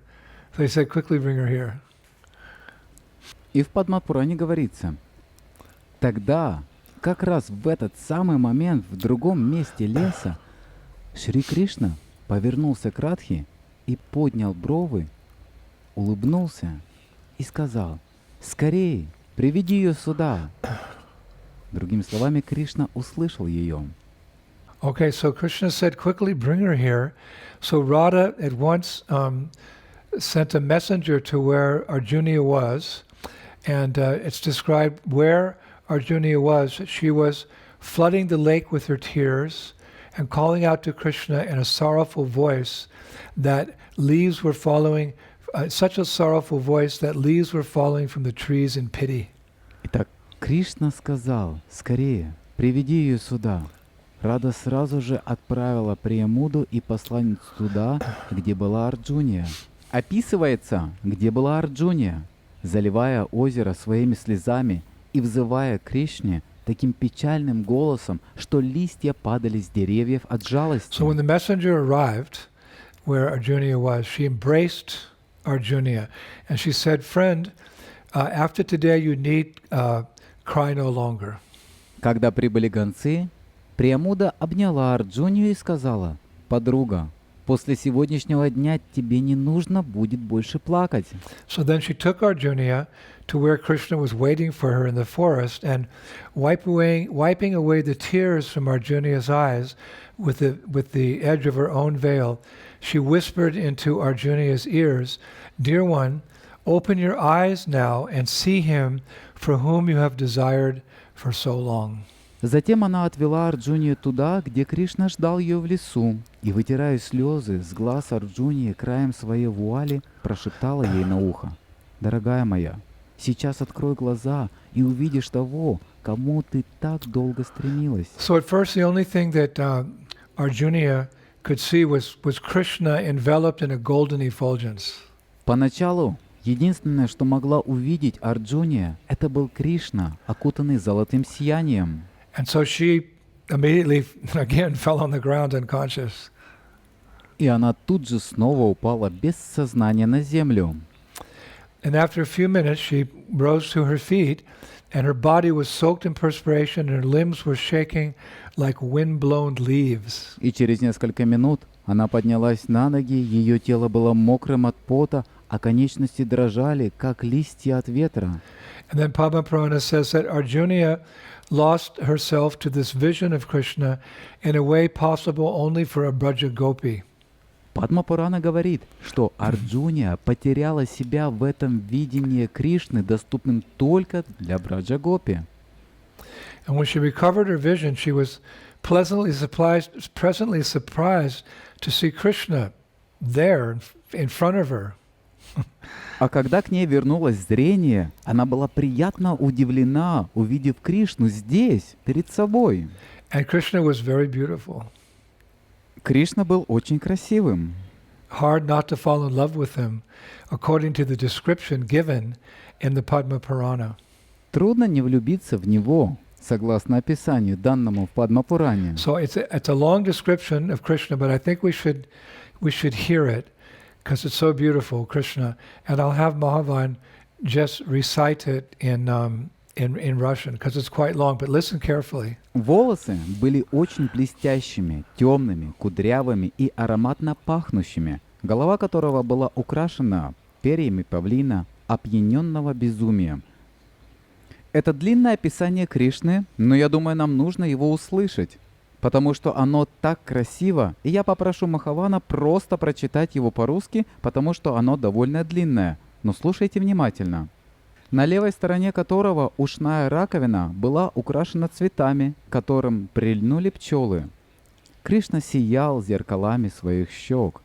So he said, "Quickly, bring her here." И в Падма-пуране говорится: тогда, как раз в этот самый момент, в другом месте леса, Шри Кришна повернулся к Радхе и поднял бровы, улыбнулся и сказал: «Скорей, приведи ее сюда». Другими словами, Кришна услышал ее. Okay, so Krishna said, "Quickly, bring her here." So Radha at once sent a messenger to where Arjuna was, and it's described where Arjuna was. She was flooding the lake with her tears and calling out to Krishna in a sorrowful voice that leaves were falling, such a sorrowful voice that leaves were falling from the trees in pity. Итак, Кришна сказал: «Скорее, приведи ее сюда». Рада сразу же отправила Приямуду и посланницу туда, где была Арджуния. Описывается, где была Арджуния, заливая озеро своими слезами и взывая к Кришне таким печальным голосом, что листья падали с деревьев от жалости. So when the messenger arrived where Arjuna was, she embraced Arjuna and she said, "Friend, after today you need cry no longer." Когда прибыли гонцы, Приямуда обняла Арджунию и сказала: «Подруга, после сегодняшнего дня тебе не нужно будет больше плакать». So then she took Arjuna to where Krishna was waiting for her in the forest, and wiping away the tears from Arjuna's eyes with the edge of her own veil, she whispered into Arjuna's ears, "Dear one, open your eyes now and see him for whom you have desired for so long." Затем она отвела Арджунию туда, где Кришна ждал ее в лесу, и, вытирая слезы с глаз Арджунии краем своей вуали, прошептала ей на ухо: «Дорогая моя, сейчас открой глаза и увидишь того, кому ты так долго стремилась». So at first the only thing that Arjuna could see was Krishna enveloped in a golden effulgence. Поначалу единственное, что могла увидеть Арджуния, это был Кришна, окутанный золотым сиянием. And so she immediately again fell on the ground unconscious. И она тут же снова упала без сознания на землю. And after a few minutes she rose to her feet, and her body was soaked in perspiration, and her limbs were shaking like wind-blown leaves. И через несколько минут она поднялась на ноги, ее тело было мокрым от пота, а конечности дрожали, как листья от ветра. And then Padma Purana says that Arjuna lost herself to this vision of Krishna in a way possible only for a Braja Gopi. Падма Пурана говорит, что Арджуния потеряла себя в этом видении Кришны, доступным только для Браджа Гопи. And when she recovered her vision, she was pleasantly surprised to see Krishna there in front of her. А когда к ней вернулось зрение, она была приятно удивлена, увидев Кришну здесь, перед собой. And Krishna was very beautiful. Кришна был очень красивым. Hard not to fall in love with him, according to the description given in the Padma Purana. Трудно не влюбиться в него, согласно описанию, данному в Падма-пуране. So it's a long description of Krishna, but I think we should hear it because it's so beautiful, Krishna. And I'll have Mahavan just recite it in Russian because it's quite long. But listen carefully. Волосы были очень блестящими, темными, кудрявыми и ароматно пахнущими, голова которого была украшена перьями павлина, опьяненного безумием. Это длинное описание Кришны, но я думаю, нам нужно его услышать, потому что оно так красиво, и я попрошу Махавана просто прочитать его по-русски, потому что оно довольно длинное, но слушайте внимательно. На левой стороне которого ушная раковина была украшена цветами, к которым прильнули пчелы. Кришна сиял зеркалами своих щек.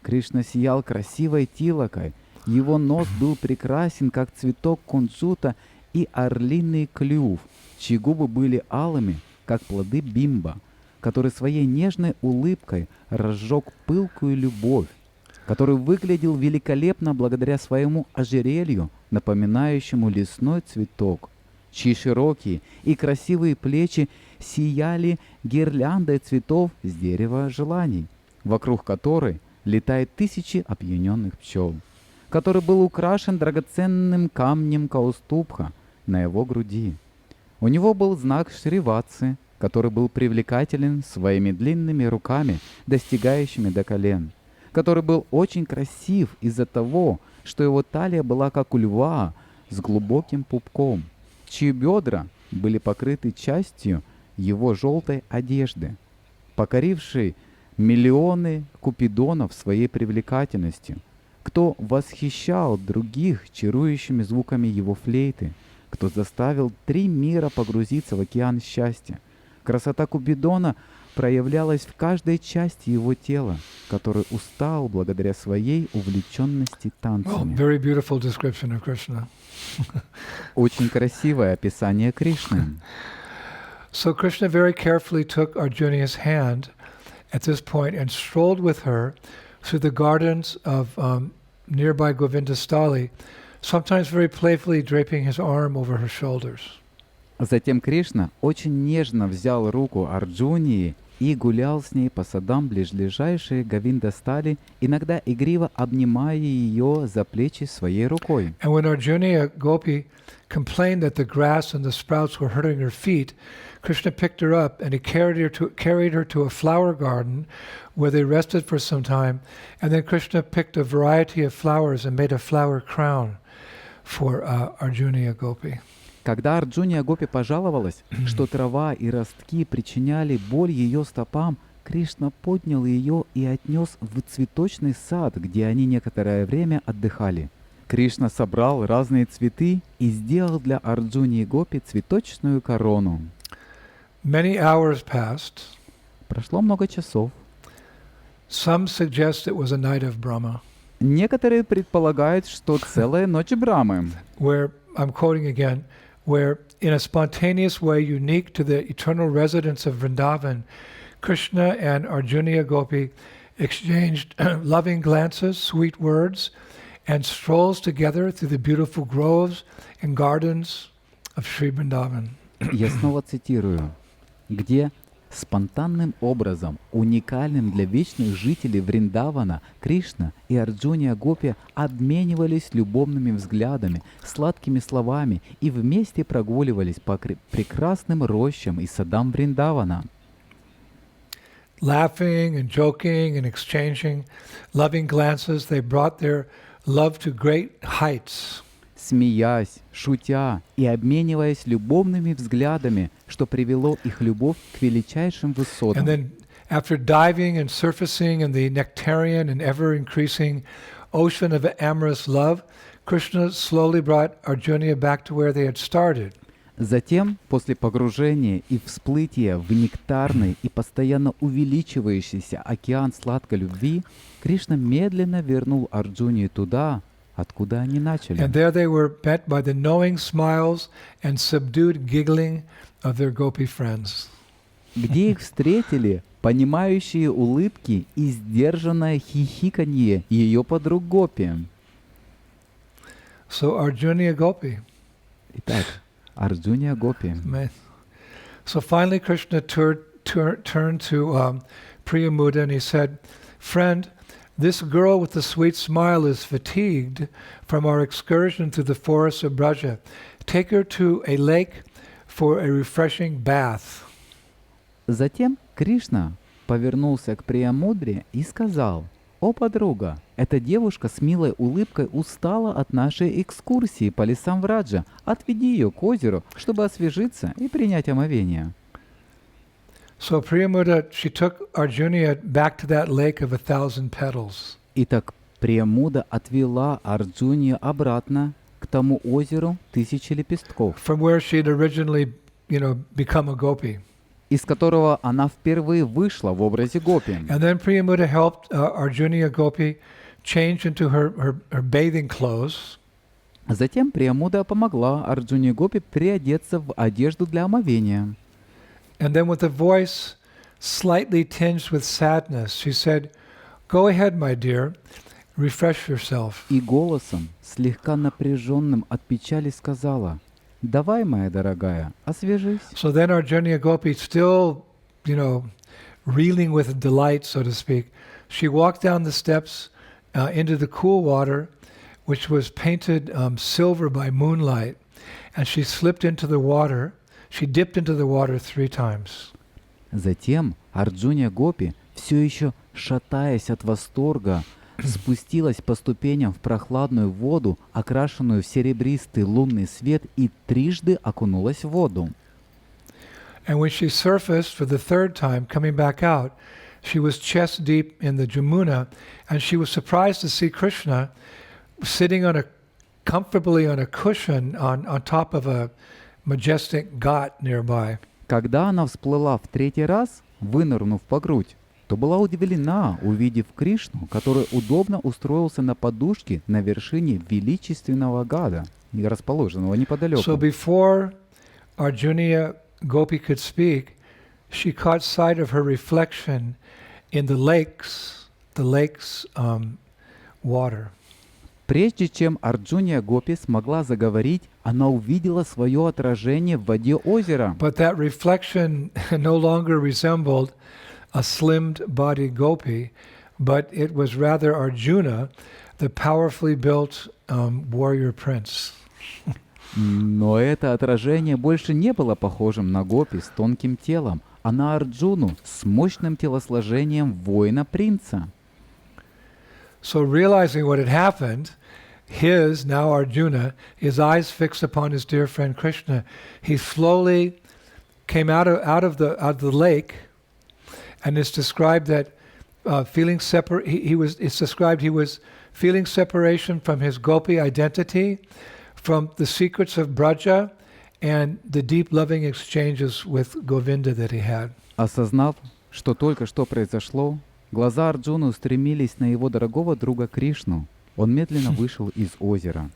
Кришна сиял красивой тилакой. Его нос был прекрасен, как цветок кунжута, и орлиный клюв, чьи губы были алыми, как плоды бимба. который своей нежной улыбкой разжег пылкую любовь, который выглядел великолепно благодаря своему ожерелью, напоминающему лесной цветок, чьи широкие и красивые плечи сияли гирляндой цветов с дерева желаний, вокруг которой летают тысячи опьяненных пчел, который был украшен драгоценным камнем Каустубха на его груди. У него был знак Шриватсы, который был привлекателен своими длинными руками, достигающими до колен, который был очень красив из-за того, что его талия была как у льва с глубоким пупком, чьи бедра были покрыты частью его желтой одежды, покорившей миллионы купидонов своей привлекательностью, кто восхищал других чарующими звуками его флейты, кто заставил 3 мира погрузиться в океан счастья. Красота Купидона проявлялась в каждой части его тела, который устал благодаря своей увлеченности танцами. Very beautiful description of Krishna. Очень красивое описание Кришны. So Krishna very carefully took Arjuna's hand at this point and strolled with her through the gardens of nearby Govindastali, sometimes very playfully draping his arm over her shoulders. Затем Кришна очень нежно взял руку Арджунии и гулял с ней по садам ближайшей Говиндастали, иногда игриво обнимая ее за плечи своей рукой. And when Arjuna Gopi complained that the grass and the sprouts were hurting her feet, Krishna picked her up and he carried her to a flower garden where they rested for some time, and then Krishna picked a variety of flowers and made a flower crown for Arjuna Gopi. Когда Арджуния Гопи пожаловалась, что трава и ростки причиняли боль ее стопам, Кришна поднял ее и отнес в цветочный сад, где они некоторое время отдыхали. Кришна собрал разные цветы и сделал для Арджунии Гопи цветочную корону. Many hours passed. Прошло много часов. Some suggest it was a night of Brahma. Некоторые предполагают, что целая ночь Брамы, Where, I'm quoting again, where in a spontaneous way unique to the eternal residents of Vrindavan, Krishna and Arjuna Gopi exchanged loving glances, sweet words, and strolls together through the beautiful groves and gardens of Sri Vrindavan. я снова цитирую, где спонтанным образом, уникальным для вечных жителей Вриндавана, Кришна и Арджуния Гопи обменивались любовными взглядами, сладкими словами и вместе прогуливались по прекрасным рощам и садам Вриндавана. Laughing and joking and exchanging loving glances, they brought their love to great heights. Смеясь, шутя и обмениваясь любовными взглядами, что привело их любовь к величайшим And высотам. then after diving and surfacing in the nectarian and ever-increasing ocean of amorous love, Krishna slowly brought Arjuna back to where they had started. Затем, после погружения и всплытия в нектарный и постоянно увеличивающийся океан сладкой любви, Кришна медленно вернул Арджунию туда, откуда они начали. And there they were met by the knowing smiles and subdued giggling of their Gopi friends. Где их встретили понимающие улыбки и сдержанное хихиканье ее подруг Гопи. So Arjuna Gopi. Итак, Арджуния Гопи. So finally Krishna turned to Priyamuda and he said, "Friend, this girl with the sweet smile is fatigued from our excursion through the forests of Braja. Take her to a lake for a refreshing bath." Затем Кришна повернулся к Приямудре и сказал: «О, подруга, эта девушка с милой улыбкой устала от нашей экскурсии по лесам Враджа. Отведи ее к озеру, чтобы освежиться и принять омовение». So Priyamuda, she took Arjuna back to that lake of 1,000 petals. Итак, Приямуда отвела Арджунию обратно к тому озеру 1000 лепестков, From where she had originally, become a gopi. из которого она впервые вышла в образе Гопи. And then Priyamuda helped Arjuna Gopi change into her bathing clothes. Затем Приямуда помогла Арджуне Гопи приодеться в одежду для омовения. And then with a voice slightly tinged with sadness, she said, "Go ahead, my dear, refresh yourself." И голосом, слегка напряженным от печали, сказала: «Давай, моя дорогая, освежись». So then Arjuna Gopi, still, reeling with delight, so to speak, she walked down the steps into the cool water, which was painted silver by moonlight, and she slipped into the water. She dipped into the water 3 times. Затем Арджуня Гопи, все еще шатаясь от восторга, спустилась по ступеням в прохладную воду, окрашенную в серебристый лунный свет, и трижды окунулась в воду. And when she surfaced for the 3rd time, coming back out, she was chest deep in the Jamuna, and she was surprised to see Krishna sitting comfortably on a cushion on top of a majestic ghat nearby. Когда она всплыла в 3-й раз, вынырнув по грудь, то была удивлена, увидев Кришну, который удобно устроился на подушке на вершине величественного гада, расположенного неподалеку. So before Arjuna Gopi could speak, she caught sight of her reflection in the lake's water. Прежде чем Арджуня Гопи смогла заговорить, она увидела свое отражение в воде озера. But that reflection no longer resembled a slimmed-bodied Gopi, but it was rather Arjuna, the powerfully built warrior prince. Но это отражение больше не было похожим на Гопи с тонким телом, а на Арджуну с мощным телосложением воина-принца. So realizing what had happened, now Arjuna, his eyes fixed upon his dear friend Krishna, he slowly came out of the lake, and it's described that it's described he was feeling separation from his Gopi identity, from the secrets of Vraja, and the deep loving exchanges with Govinda that he had. Осознав, что только что произошло, глаза Арджуны устремились на его дорогого друга Кришну. Он медленно вышел из озера.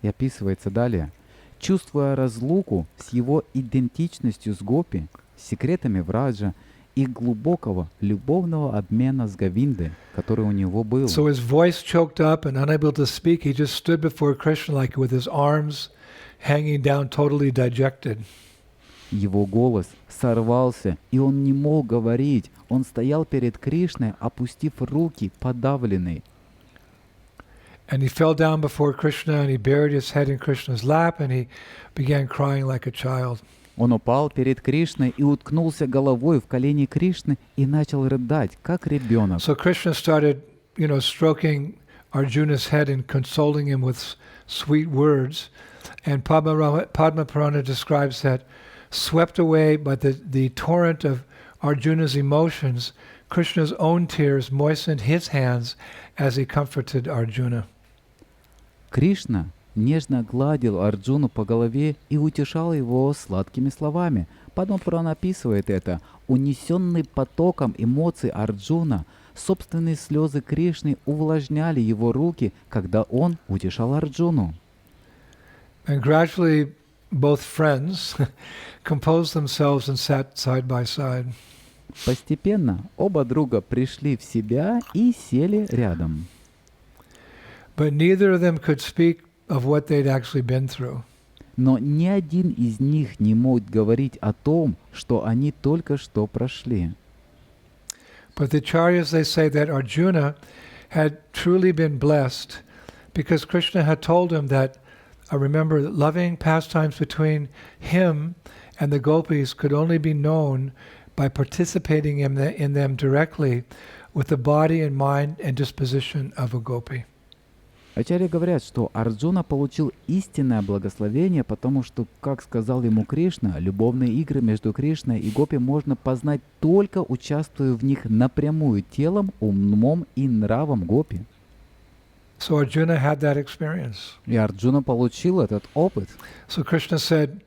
И описывается далее. Чувствуя разлуку с его идентичностью с Гопи, с секретами Враджа и глубокого любовного обмена с Говиндой, который у него был. So his voice choked up and unable to speak, he just stood before Krishna like with his arms hanging down, totally dejected. Его голос сорвался, и он не мог говорить. Он стоял перед Кришной, опустив руки, подавленный. And he fell down before Krishna and he buried his head in Krishna's lap and he began crying like a child. Он упал перед Кришной и уткнулся головой в колени Кришны и начал рыдать, как ребенок. So Krishna started, stroking Arjuna's head and consoling him with sweet words. And Padma Purana describes that, swept away by the torrent of Arjuna's emotions, Krishna's own tears moistened his hands as he comforted Arjuna. Кришна нежно гладил Арджуну по голове и утешал его сладкими словами. Падма Пурана описывает это. Унесенный потоком эмоций Арджуна, собственные слезы Кришны увлажняли его руки, когда он утешал Арджуну. And gradually both friends composed themselves and sat side by side. Постепенно оба друга пришли в себя и сели рядом. But neither of them could speak of what they'd actually been through. Но ни один из них не мог говорить о том, что они только что прошли. But the Acharyas, they say that Arjuna had truly been blessed because Krishna had told him that, remember, loving pastimes between him and the Gopis could only be known by participating in them directly with the body and mind and disposition of a Gopi. Ачарьи говорят, что Арджуна получил истинное благословение, потому что, как сказал ему Кришна, любовные игры между Кришной и Гопи можно познать только участвуя в них напрямую телом, умом и нравом Гопи. So Arjuna had that experience. И Арджуна получил этот опыт. So Krishna said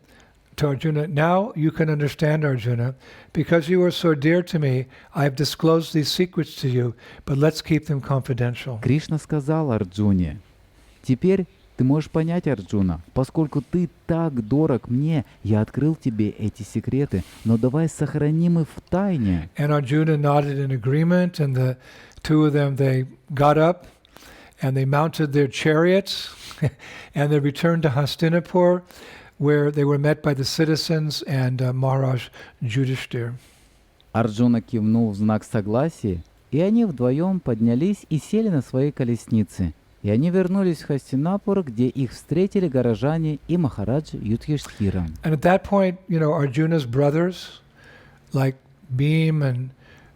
to Arjuna, now you can understand, Arjuna, because you are so dear to me, I have disclosed these secrets to you, but let's keep them confidential. Кришна сказал Арджуне: «Теперь Ты можешь понять, Арджуна, поскольку ты так дорог мне, я открыл тебе эти секреты, но давай сохраним их в тайне. And Arjuna nodded in agreement, and the two of them, they got up and they mounted their chariots and they returned to Hastinapur, where they were met by the citizens and Maharaj Yudhishthir. Арджуна кивнул в знак согласия, и они вдвоем поднялись и сели на свои колесницы. И они вернулись в Хастинапур, где их встретили горожане и Махарадж Юдхиштхира. And at that point, Arjuna's brothers, like Bhim and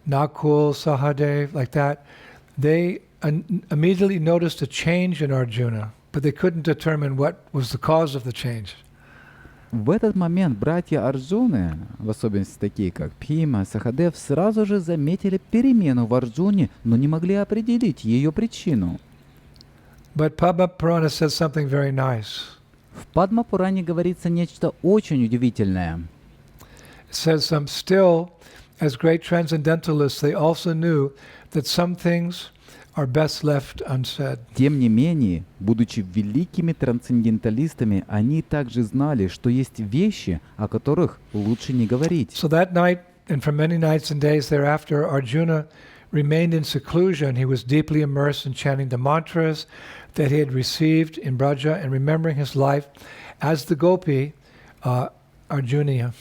Nakul, Sahadev, like that, they immediately noticed a change in Arjuna, but they couldn't determine what was the cause of the change. В этот момент братья Арджуны, в особенности такие как Бхима, Сахадев, сразу же заметили перемену в Арджуне, но не могли определить ее причину. But Padma Purana says something very nice. В Падма-пуране говорится нечто очень удивительное. It says, still, as great transcendentalists, they also knew that some things are best left unsaid. Тем не менее, будучи великими трансценденталистами, они также знали, что есть вещи, о которых лучше не говорить. So that night, and for many nights and days thereafter, Arjuna remained in seclusion. He was deeply immersed in chanting the mantras that he had received in Vraja and remembering his life as the Gopi, Arjuna.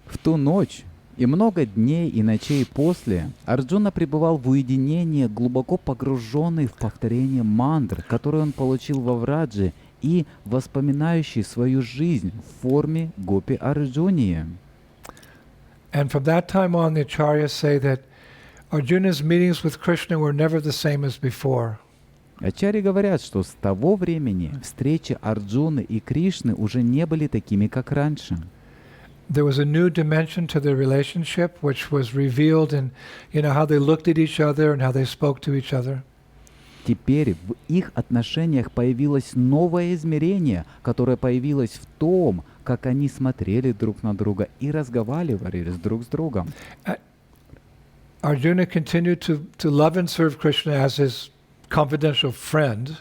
В ту ночь и много дней и ночей после Арджуна пребывал в уединении, глубоко погруженный в повторение мантр, которые он получил во Врадже, и воспоминающий свою жизнь в форме Гопи Арджунии. And from that time on, the acharyas say that Arjuna's meetings with Krishna were never the same as before. Ачарьи говорят, что с того времени встречи Арджуны и Кришны уже не были такими, как раньше. There was a new dimension to their relationship, which was revealed in, how they looked at each other and how they spoke to each other. Теперь в их отношениях появилось новое измерение, которое появилось в том, как они смотрели друг на друга и разговаривали друг с другом. Arjuna continued to love and serve Krishna as his confidential friend.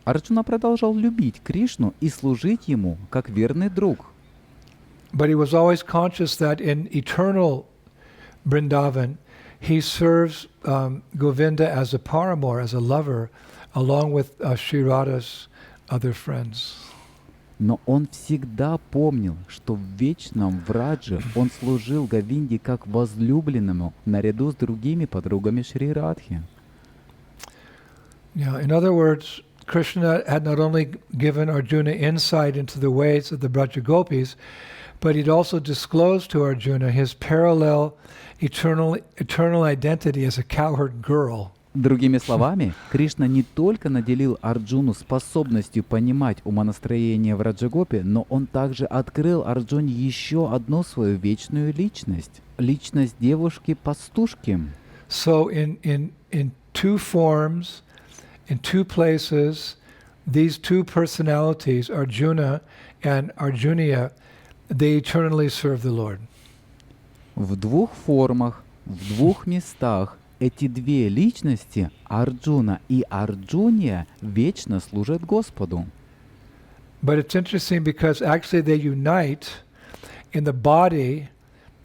Арджуна продолжал любить Кришну и служить ему как верный друг. But he was always conscious that in eternal Vrindavan, he serves Govinda as a paramour, as a lover, along with Sri Radha's other friends. Но он всегда помнил, что в вечном Врадже он служил Говинде как возлюбленному наряду с другими подругами Шри Радхи. Yeah, in other words, Krishna had not only given Arjuna insight into the ways of the Vraja Gopis, but he'd also disclosed to Arjuna his parallel eternal identity as a cowherd girl. Другими словами, Кришна не только наделил Арджуну способностью понимать умонастроение Враджагопи, но он также открыл Арджуне еще одну свою вечную личность — личность девушки-пастушки. So in two forms, in two places, these two personalities, Arjuna and Arjuniya, they eternally serve the Lord. В двух формах, в двух местах эти две личности, Арджуна и Арджуния, вечно служат Господу. But it's interesting because actually they unite in the body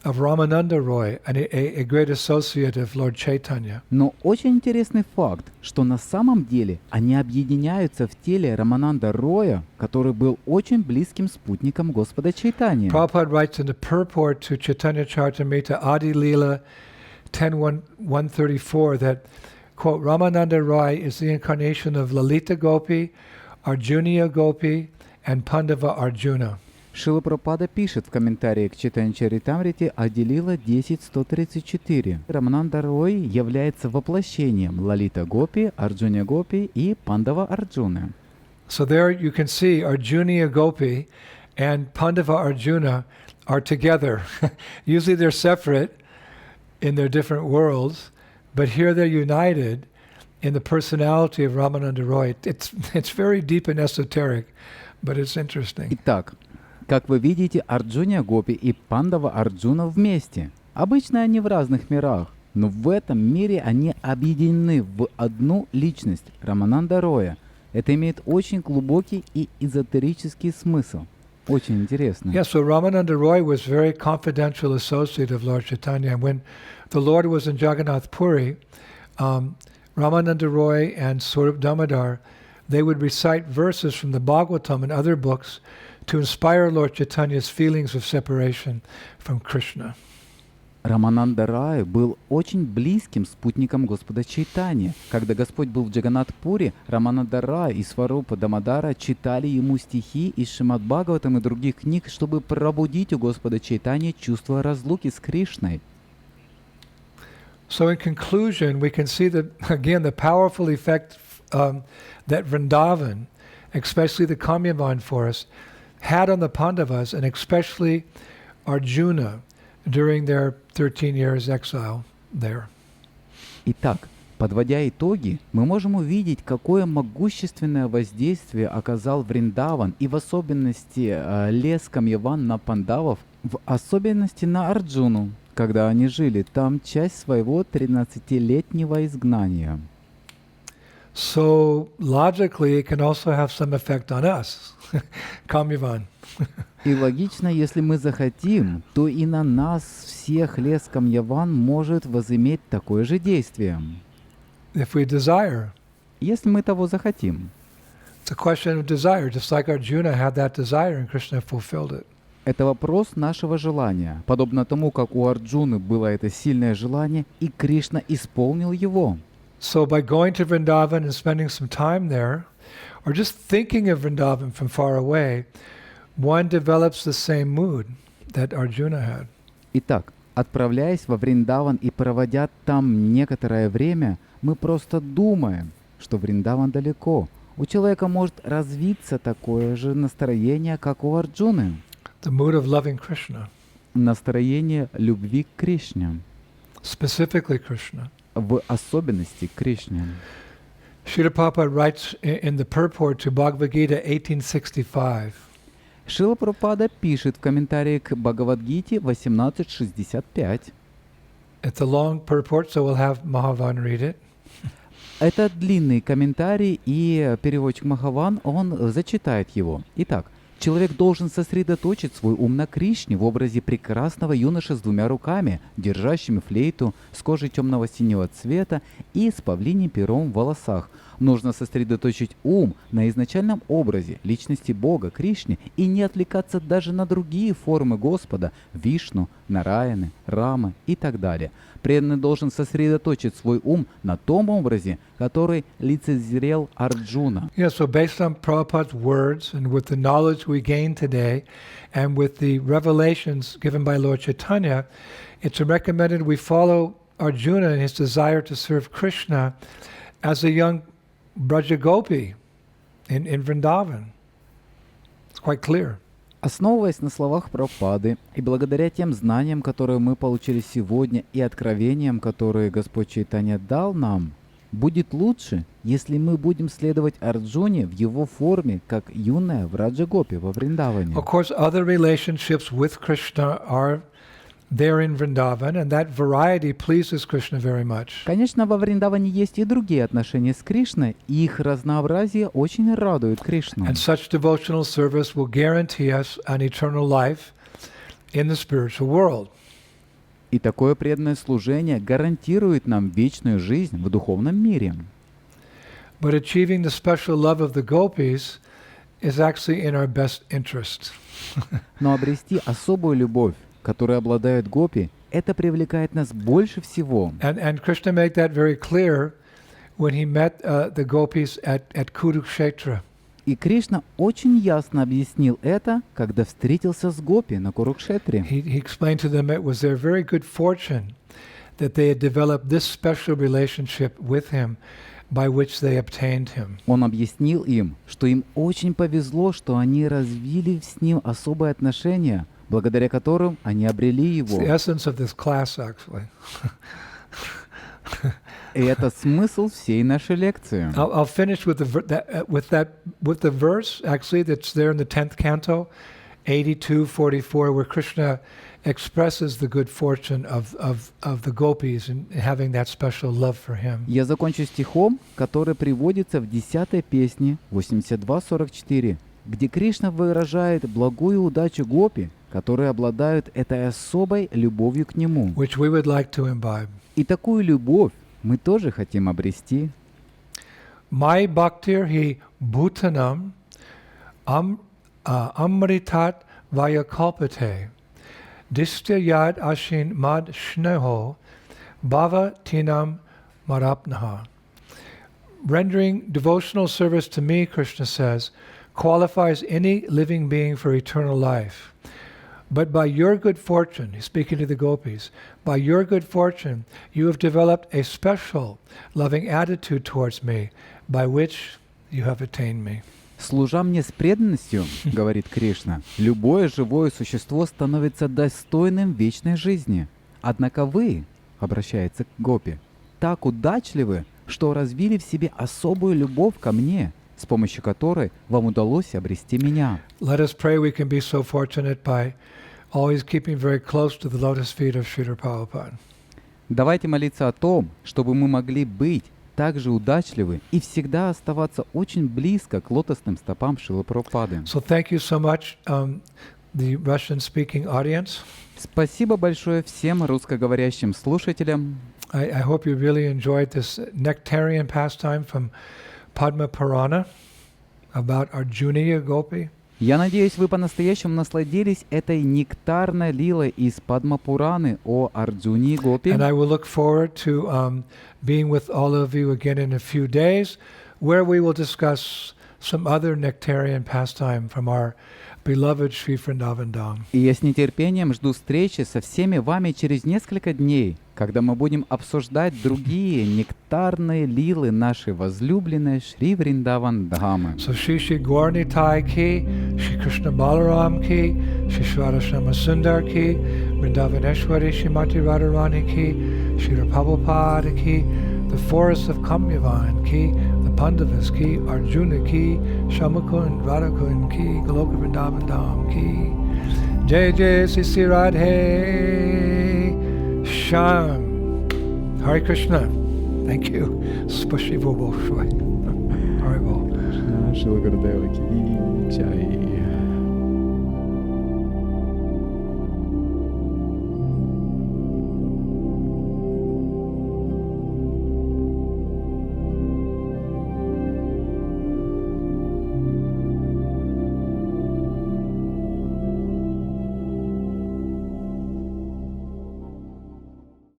of Ramananda Roy, a great associate of Lord Chaitanya. Но очень интересный факт, что на самом деле они объединяются в теле Рамананда Роя, который был очень близким спутником Господа Чайтаньи. Prabhupada writes in the purport to Chaitanya Charitamrita Adi Leela 10.134 that, quote, Ramananda Roy is the incarnation of Lalita Gopi, Arjuniya Gopi, and Pandava Arjuna. Шрила Прабхупада пишет в комментарии к Чайтанья Чаритамрите Ади-лила 10.134. Рамананда Рой является воплощением Лалита Гопи, Арджуня Гопи и Пандава Арджуны. So there you can see Arjuniya Gopi and Pandava Arjuna are together. Usually they're separate in their different worlds, but here they're united in the personality of Ramananda Roy. It's very deep and esoteric, but it's interesting. Итак, как вы видите, Арджуня Гопи и Пандава Арджуна вместе. Обычно они в разных мирах, но в этом мире они объединены в одну личность Рамананда Роя. Это имеет очень глубокий и эзотерический смысл. Очень интересно. Yeah, so Ramananda Roy was very confidential associate of Lord Chaitanya. And when the Lord was in Jagannath Puri, Ramananda Roy and Swarup Damodar, they would recite verses from the Bhagavatam and other books to inspire Lord Chaitanya's feelings of separation from Krishna. Рамананда Рай был очень близким спутником Господа Чайтаньи. Когда Господь был в Джаганнат-Пури, Рамананда Рай и Сварупа Дамодара читали ему стихи из Шримад Бхагаватам и других книг, чтобы пробудить у Господа Чайтаньи чувство разлуки с Кришной. So in conclusion, we can see that, again, the powerful effect that Vrindavan, especially the Kamyavan forest, had on the Pandavas, and especially Arjuna, during their 13 years exile there. Итак, подводя итоги, мы можем увидеть, какое могущественное воздействие оказал Вриндаван и в особенности лес Камьяван на пандавов, в особенности на Арджуну, когда они жили там часть своего 13-летнего изгнания. So logically, it can also have some effect on us, Kamyavan. И логично, если мы захотим, то и на нас всех лес Камьяван может возыметь такое же действие. If we desire. Если мы того захотим. It's a question of desire, just like Arjuna had that desire and Krishna fulfilled it. Это вопрос нашего желания, подобно тому, как у Арджуны было это сильное желание, и Кришна исполнил его. So by going to Vrindavan and spending some time there, or just thinking of Vrindavan from far away, one develops the same mood that Arjuna had. Итак, отправляясь во Вриндаван и проводя там некоторое время, мы просто думаем, что Вриндаван далеко. У человека может развиться такое же настроение, как у Арджуны. The mood of loving Krishna. Настроение любви к Кришне. Specifically Krishna. В особенности к Кришне. Srila Prabhupada writes in the purport to Bhagavad Gita 1865. Шрила Прабхупада пишет в комментарии к Бхагавад-гите 1865. It's a long purport, so we'll have Mahavan read it. Это длинный комментарий, и переводчик Махаван, он зачитает его. Итак, человек должен сосредоточить свой ум на Кришне в образе прекрасного юноши с двумя руками, держащими флейту, с кожей темного синего цвета и с павлиним пером в волосах. Нужно сосредоточить ум на изначальном образе личности Бога, Кришне, и не отвлекаться даже на другие формы Господа, Вишну, Нараяны, Рамы и так далее. Преданный должен сосредоточить свой ум на том образе, который лицезрел Арджуна. Yeah, so based on Prabhupada's words and with the knowledge we gain today and with the revelations given by Lord Chaitanya, it's recommended we follow Arjuna in his desire to serve Krishna as a young Braja Gopi in Vrindavan. It's quite clear. Основываясь на словах Прабхупады и благодаря тем знаниям, которые мы получили сегодня, и откровениям, которые Господь Чайтанья дал нам, будет лучше, если мы будем следовать Арджуне в его форме, как юная Враджа Гопи во Вриндаване. Of course, other relationships with Krishna are there in Vrindavan, and that variety pleases Krishna very much. Конечно, во Вриндаване есть и другие отношения с Кришной, и их разнообразие очень радует Кришну. And such devotional service will guarantee us an eternal life in the spiritual world. И такое преданное служение гарантирует нам вечную жизнь в духовном мире. But achieving the special love of the Gopis is actually in our best interest. Но обрести особую любовь, которой обладают гопи, это привлекает нас больше всего. And Krishna made that very clear when he met the Gopis at Kurukshetra. И Кришна очень ясно объяснил это, когда встретился с гопи на Курукшетре. He explained to them it was their very good fortune that they had developed this special relationship with him by which they obtained him. Он объяснил им, что им очень повезло, что они развили с ним особые отношения, благодаря которым они обрели его. It's the essence of this class, actually. И это смысл всей нашей лекции. I'll finish with the verse actually that's there in the 10th canto, 82:44, where Krishna expresses the good fortune of the Gopis and having that special love for him. Я закончу стихом, который приводится в 10-й песне 82.44, где Кришна выражает благую удачу гопи, которые обладают этой особой любовью к Нему. Which we would like to imbibe. И такую любовь мы тоже хотим обрести. My bhaktir hi bhutanam amritat vayakalpate distya yad ashin mad shneho bhava tinam marapnaha. Rendering devotional service to me, Krishna says, qualifies any living being for eternal life. But by your good fortune, he's speaking to the gopis, by your good fortune, you have developed a special loving attitude towards me, by which you have attained me. «Служа мне с преданностью, — говорит Кришна, — любое живое существо становится достойным вечной жизни. Однако вы, — обращается к гопи, — так удачливы, что развили в себе особую любовь ко мне, с помощью которой вам удалось обрести меня». Let us pray we can be so fortunate by always keeping very close to the lotus feet of Srila Prabhupada. Давайте молиться о том, чтобы мы могли быть также удачливы и всегда оставаться очень близко к лотосным стопам Шрилы Прабхупады. So thank you so much, the Russian-speaking audience. Спасибо большое всем русскоговорящим слушателям. I hope you really enjoyed this nectarian pastime from Padma Purana about Arjuna Gopi. Я надеюсь, вы по-настоящему насладились этой нектарной лилой из Падма-Пураны о Арджуне и Гопи. And I will look forward to being with all of you again in a few days, where we will discuss some other nectarian pastime from our beloved Sri Vrindavan Dham. И я с нетерпением жду встречи со всеми вами через несколько дней, когда мы будем обсуждать другие нектарные лилы нашей возлюбленной Шри Вриндаван Дхамы. So Shri Gaur Nitai ki, Shri Krishna Balaram ki, Shri Shradha Sundar ki, Vrindavaneshwari Shrimati Radharani ki, Shri Prabhupada ki, the forests of Kamyavan ki, the Pandavas ki, Arjuna ki, Shamakund, Radhakund ki, Goloka Vrindavan Dham ki. Jai Jai Sisi Radhe Sham. Hare Krishna. Thank you. Spasibo Bolshoi. Hare Bol. Шила Гурдева ки, чай.